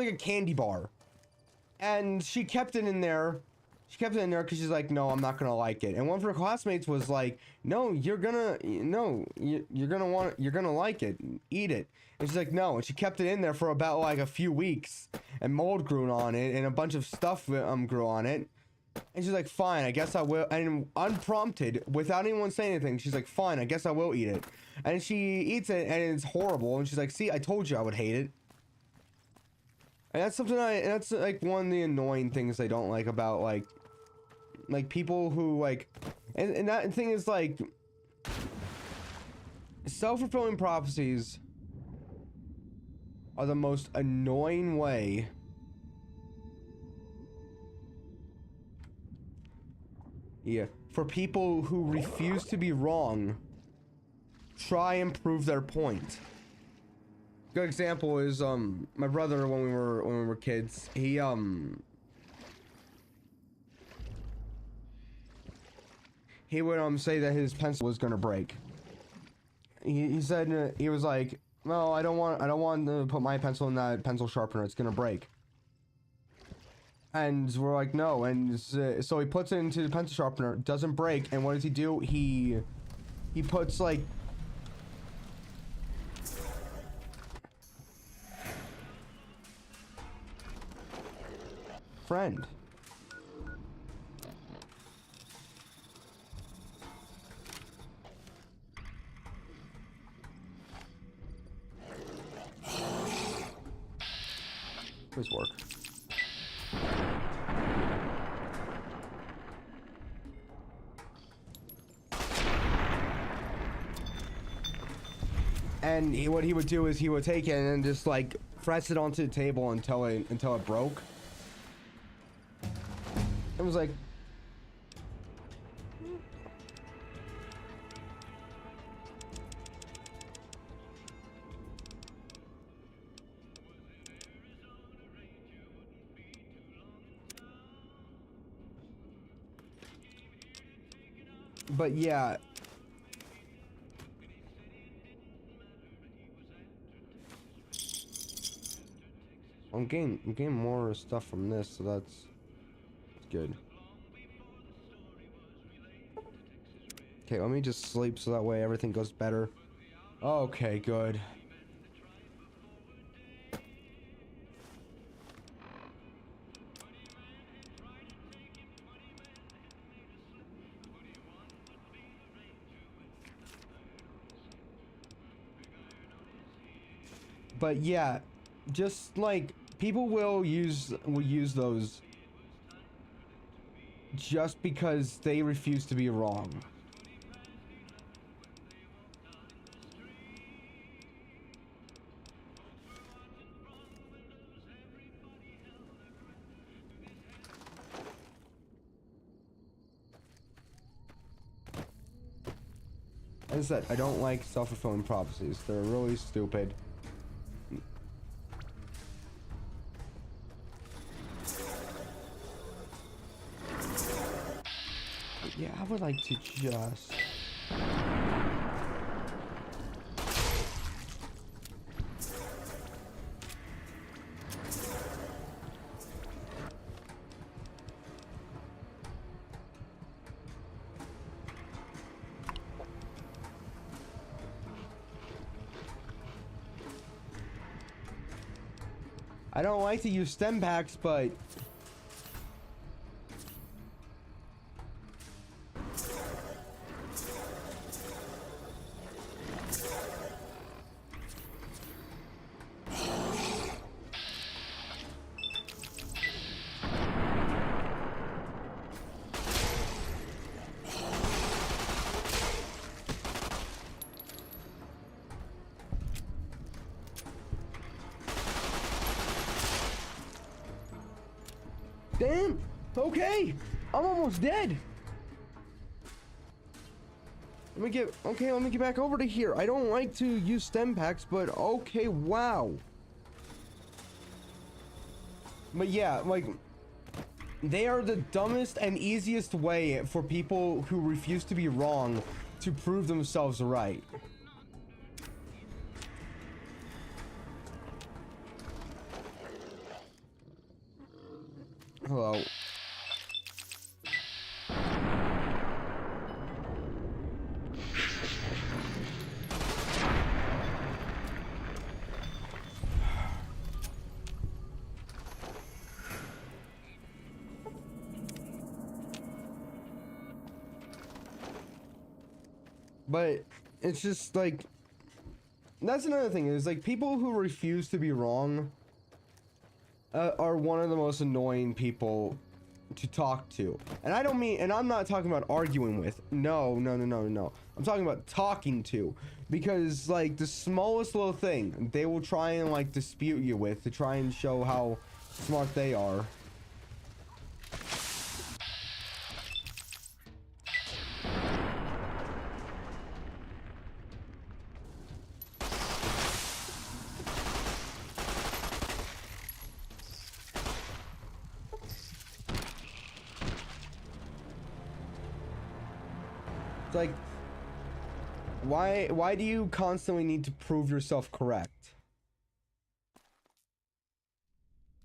a candy bar, and she kept it in there. She kept it in there because she's like, no, I'm not gonna like it. And one of her classmates was like, no, you're gonna like it, eat it. And she's like, no. And she kept it in there for about like a few weeks, and mold grew on it, and a bunch of stuff grew on it. And she's like, fine, I guess I will. And unprompted, without anyone saying anything, she's like, fine, I guess I will eat it. And she eats it, and it's horrible. And she's like, see, I told you I would hate it. And that's something that's like one of the annoying things I don't like about like people who like, and that thing is like, self-fulfilling prophecies are the most annoying way for people who refuse to be wrong try and prove their point. Good example is my brother when we were kids. He would say that his pencil was gonna break. He said he was like, no, I don't want to put my pencil in that pencil sharpener. It's gonna break. And we're like, no. And so he puts it into the pencil sharpener. It doesn't break. And what does he do? He puts like friend. Please work. And what he would do is he would take it and then just like press it onto the table until it broke. It was like, but yeah. I'm getting more stuff from this, so that's good. Okay, let me just sleep so that way everything goes better. Okay, good. But yeah, just like people will use those just because they refuse to be wrong. As I said, I don't like self-fulfilling prophecies. They're really stupid. Yeah, I would like to just... I don't like to use stem packs, but... Damn! Okay! I'm almost dead! Let me get back over to here. I don't like to use stem packs, but okay, wow. But yeah, like, they are the dumbest and easiest way for people who refuse to be wrong to prove themselves right. Hello. But it's just like, that's another thing, is like people who refuse to be wrong are one of the most annoying people to talk to. And I don't mean, and I'm not talking about arguing with. No. I'm talking about talking to. Because like the smallest little thing, they will try and like dispute you with to try and show how smart they are. Like, why do you constantly need to prove yourself correct?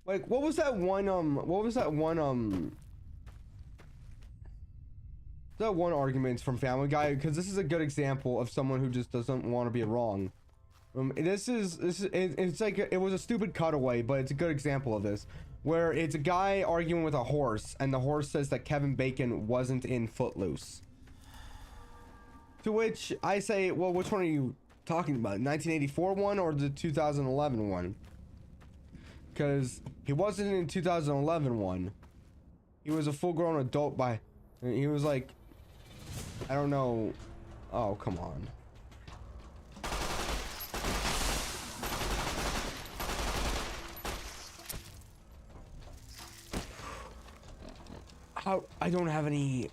Like, what was that one argument from Family Guy? Because this is a good example of someone who just doesn't want to be wrong. It's like, it was a stupid cutaway, but it's a good example of this, where it's a guy arguing with a horse, and the horse says that Kevin Bacon wasn't in Footloose. To which I say, well, which one are you talking about? 1984 one or the 2011 one? Because he wasn't in 2011 one. He was a full-grown adult by... He was like... I don't know... Oh, come on. How? I don't have any...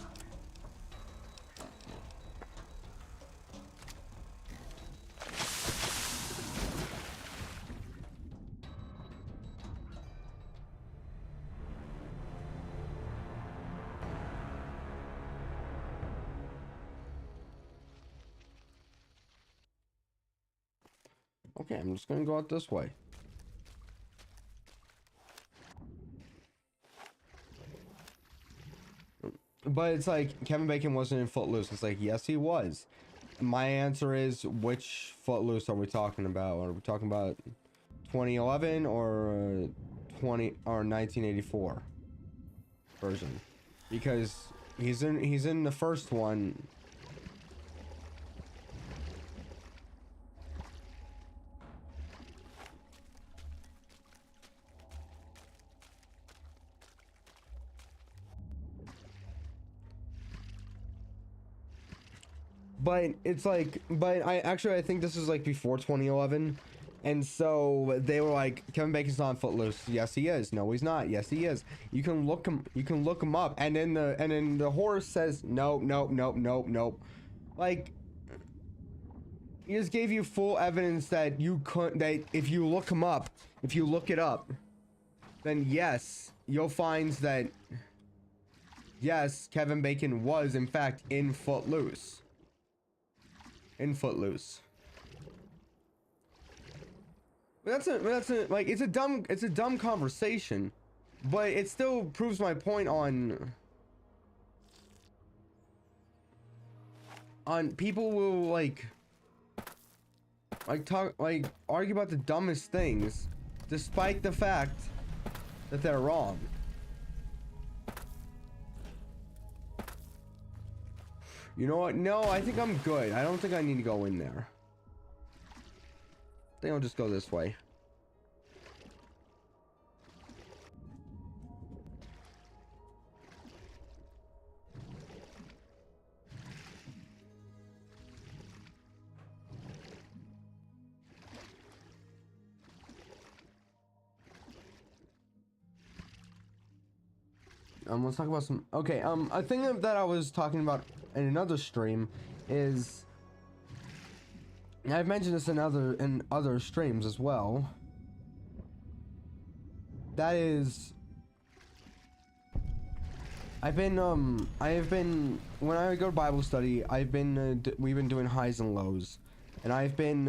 Okay, I'm just gonna go out this way. But it's like, Kevin Bacon wasn't in Footloose. It's like, yes, he was. My answer is, which Footloose are we talking about? Are we talking about 2011 or 1984 version? Because he's in the first one. But it's like, but I think this is like before 2011, and so they were like, Kevin Bacon's not in Footloose. Yes, he is. No, he's not. Yes, he is. You can look him up, and then the horse says nope, nope, nope, nope, nope. Like, he just gave you full evidence that if you look him up, if you look it up, then yes, you'll find that yes, Kevin Bacon was in fact in Footloose. In Footloose. But that's a like, it's a dumb conversation, but it still proves my point on people will like argue about the dumbest things despite the fact that they're wrong. You know what? No, I think I'm good. I don't think I need to go in there. I think I'll just go this way. Let's talk about some... Okay, a thing that I was talking about in another stream is... I've mentioned this in other streams as well. That is... I have been... When I go to Bible study, we've been doing highs and lows. And I've been,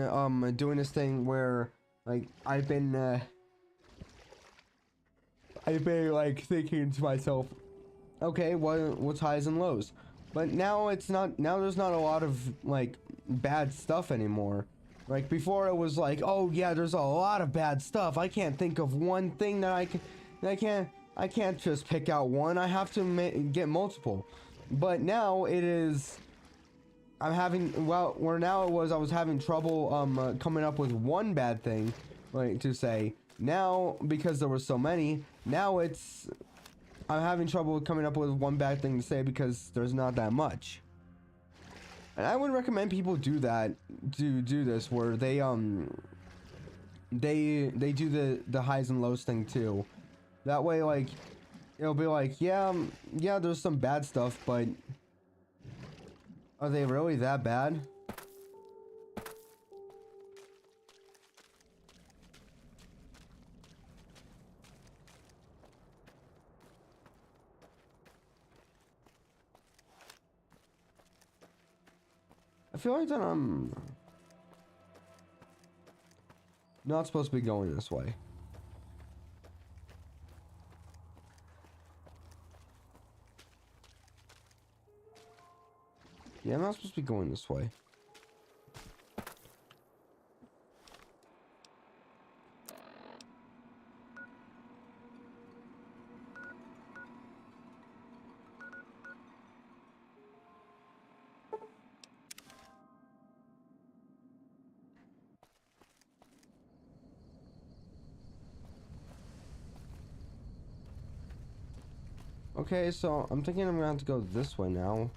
doing this thing where, like, I've been, like, thinking to myself, okay, what's highs and lows? But now there's not a lot of, like, bad stuff anymore. Like, before it was like, oh yeah, there's a lot of bad stuff. I can't think of one thing that I can't just pick out one. I have to get multiple. But now it is, I was having trouble, coming up with one bad thing, like, to say. Now, because there were so many, now I'm having trouble coming up with one bad thing to say because there's not that much. And I would recommend people do this, where they do the highs and lows thing too. That way, like, it'll be like, yeah, there's some bad stuff, but are they really that bad? I feel like that I'm not supposed to be going this way. Yeah, I'm not supposed to be going this way. Okay, so I'm thinking I'm gonna have to go this way now.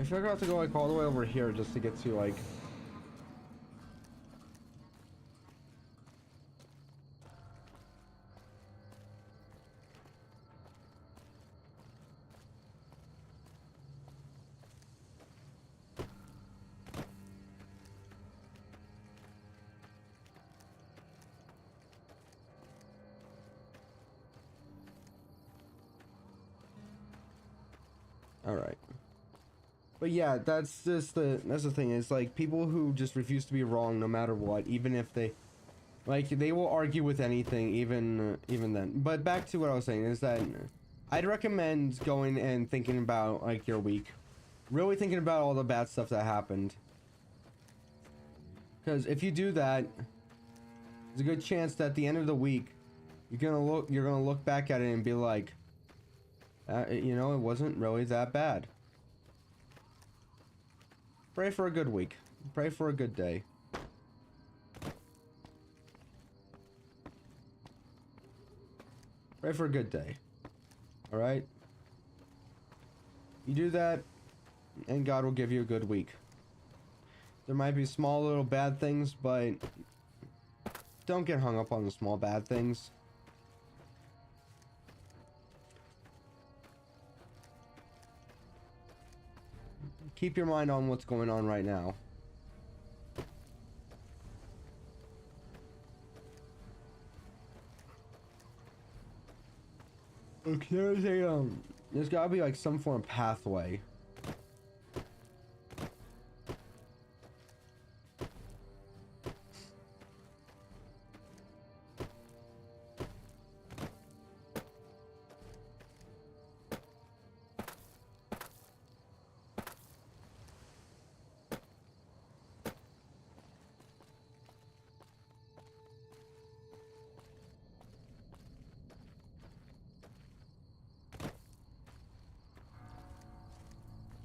feel like I have to go like all the way over here just to get to like. All right. But yeah, that's the thing. It's like people who just refuse to be wrong no matter what, even if they like they will argue with anything, even then. But back to what I was saying is that I'd recommend going and thinking about like your week, really thinking about all the bad stuff that happened. Because if you do that, there's a good chance that at the end of the week, you're gonna look back at it and be like, you know, it wasn't really that bad. Pray for a good week. Pray for a good day. Pray for a good day. Alright? You do that, and God will give you a good week. There might be small little bad things, but don't get hung up on the small bad things. Keep your mind on what's going on right now. Okay, there's gotta be like some form of pathway.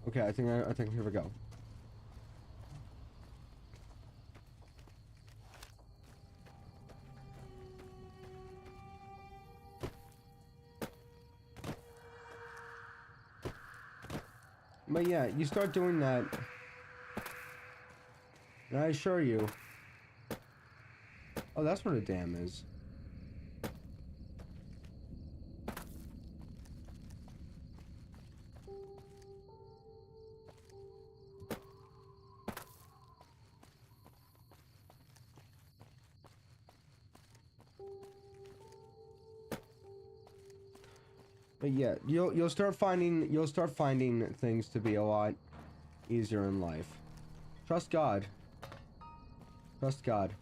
Okay, I think here we go. But yeah, you start doing that, and I assure you. Oh, that's what a dam is. But yeah, you'll start finding things to be a lot easier in life. Trust God. Trust God.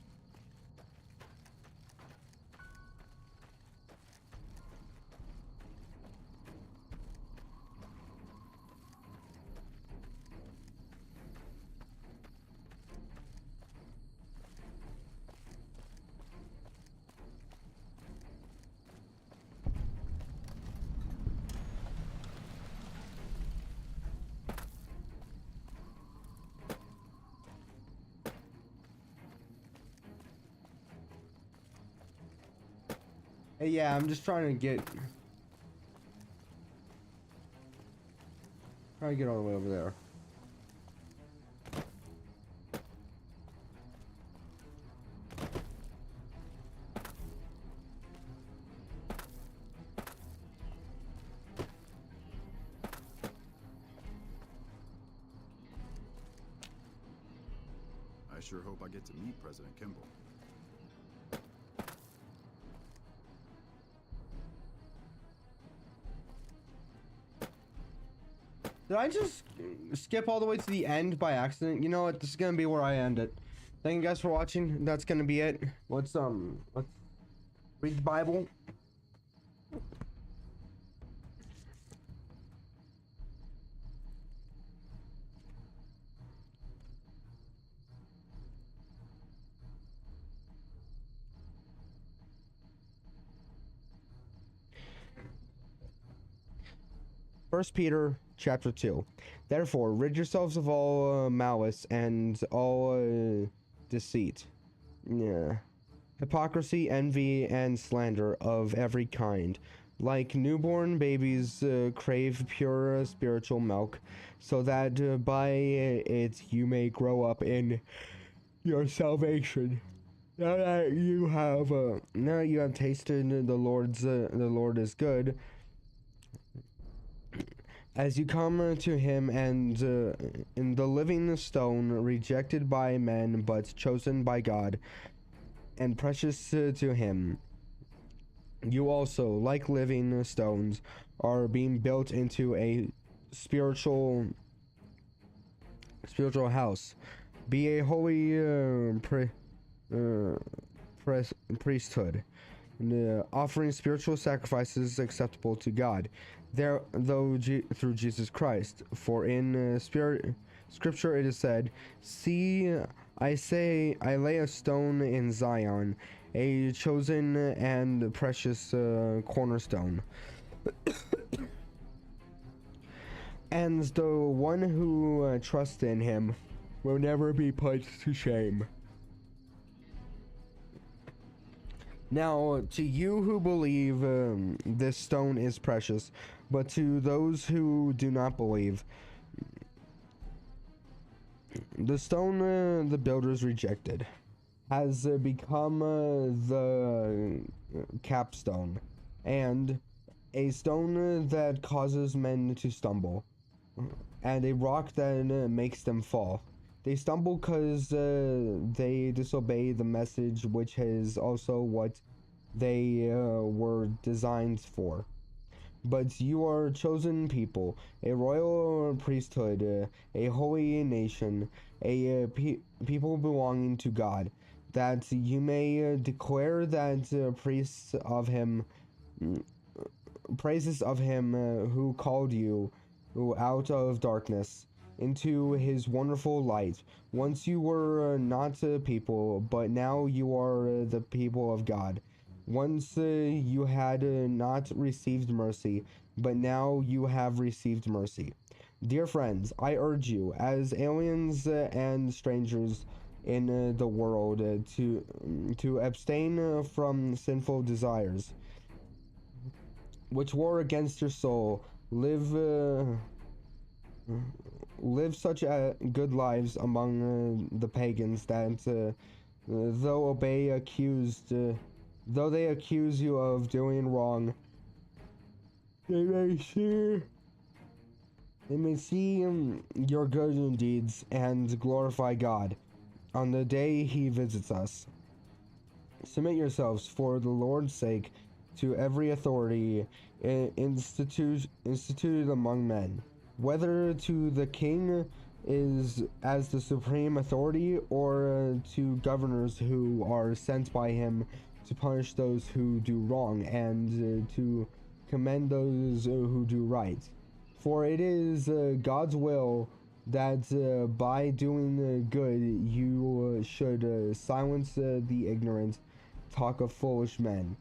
Hey, yeah, I'm just trying to get all the way over there. I sure hope I get to meet President Kimball. Did I just skip all the way to the end by accident? You know what? This is gonna be where I end it. Thank you guys for watching. That's gonna be it. Let's read the Bible. First Peter chapter 2. Therefore, rid yourselves of all malice and all deceit, hypocrisy, envy, and slander of every kind. Like newborn babies crave pure spiritual milk, so that by it you may grow up in your salvation. Now that you have tasted the Lord is good, as you come to him and in the living stone, rejected by men but chosen by God and precious to him, you also, like living stones, are being built into a spiritual house. Be a holy priesthood, offering spiritual sacrifices acceptable to God, through Jesus Christ. For in Scripture it is said, "See, I lay a stone in Zion, a chosen and precious cornerstone, and the one who trusts in him will never be put to shame." Now, to you who believe, this stone is precious, but to those who do not believe, the stone the builders rejected has become the capstone, and a stone that causes men to stumble, and a rock that makes them fall. They stumble because they disobey the message, which is also what they were designed for. But you are a chosen people, a royal priesthood, a holy nation, a people belonging to God, that you may declare that praises of him who called you out of darkness into his wonderful light. Once you were not a people, but now you are the people of God. Once you had not received mercy, but now you have received mercy. Dear friends, I urge you, as aliens and strangers in the world, to abstain from sinful desires, which war against your soul. Live such good lives among the pagans that though they accuse you of doing wrong, they may see your good deeds and glorify God on the day he visits us. Submit yourselves for the Lord's sake to every authority instituted among men, whether to the king is as the supreme authority, or to governors who are sent by him to punish those who do wrong and to commend those who do right. For it is God's will that by doing good you should silence the ignorant talk of foolish men.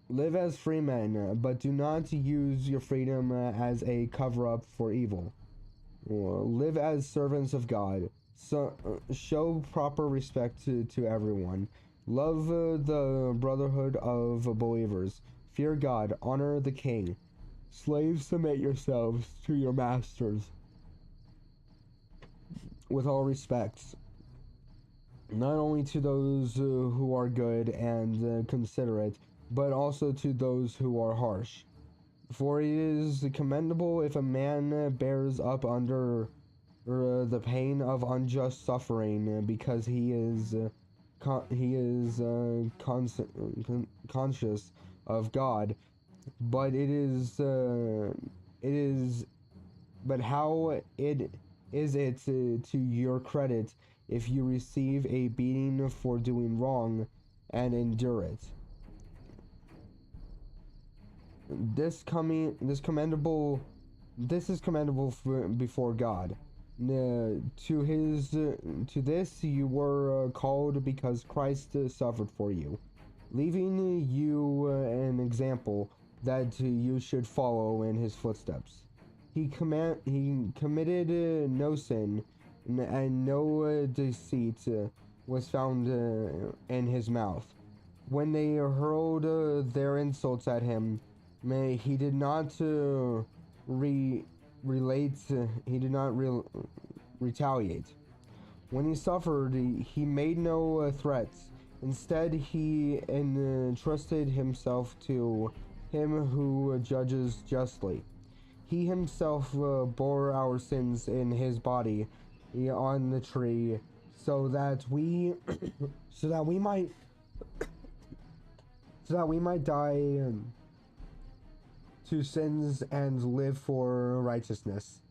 Live as free men, but do not use your freedom as a cover-up for evil. Live as servants of God. Show proper respect to everyone. Love the brotherhood of believers. Fear God. Honor the king. Slaves, submit yourselves to your masters with all respect, not only to those who are good and considerate, but also to those who are harsh. For it is commendable if a man bears up under the pain of unjust suffering, because he is conscious of God. But but how is it to your credit if you receive a beating for doing wrong and endure it? This is commendable before God. To this you were called, because Christ suffered for you, leaving you an example that you should follow in his footsteps. He committed no sin, and no deceit was found in his mouth. when they hurled their insults at him, he did not retaliate. When he suffered, he made no threats. Instead, he entrusted himself to him who judges justly. He himself bore our sins in his body on the tree, so that we might die to sins and live for righteousness.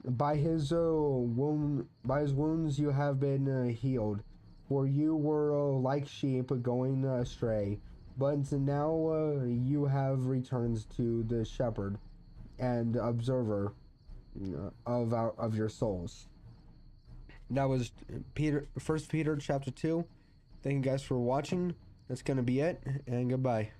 By his wounds you have been healed, for you were like sheep going astray, but now you have returned to the shepherd and observer of your souls. That was First Peter chapter 2. Thank you guys for watching. That's gonna be it, and goodbye.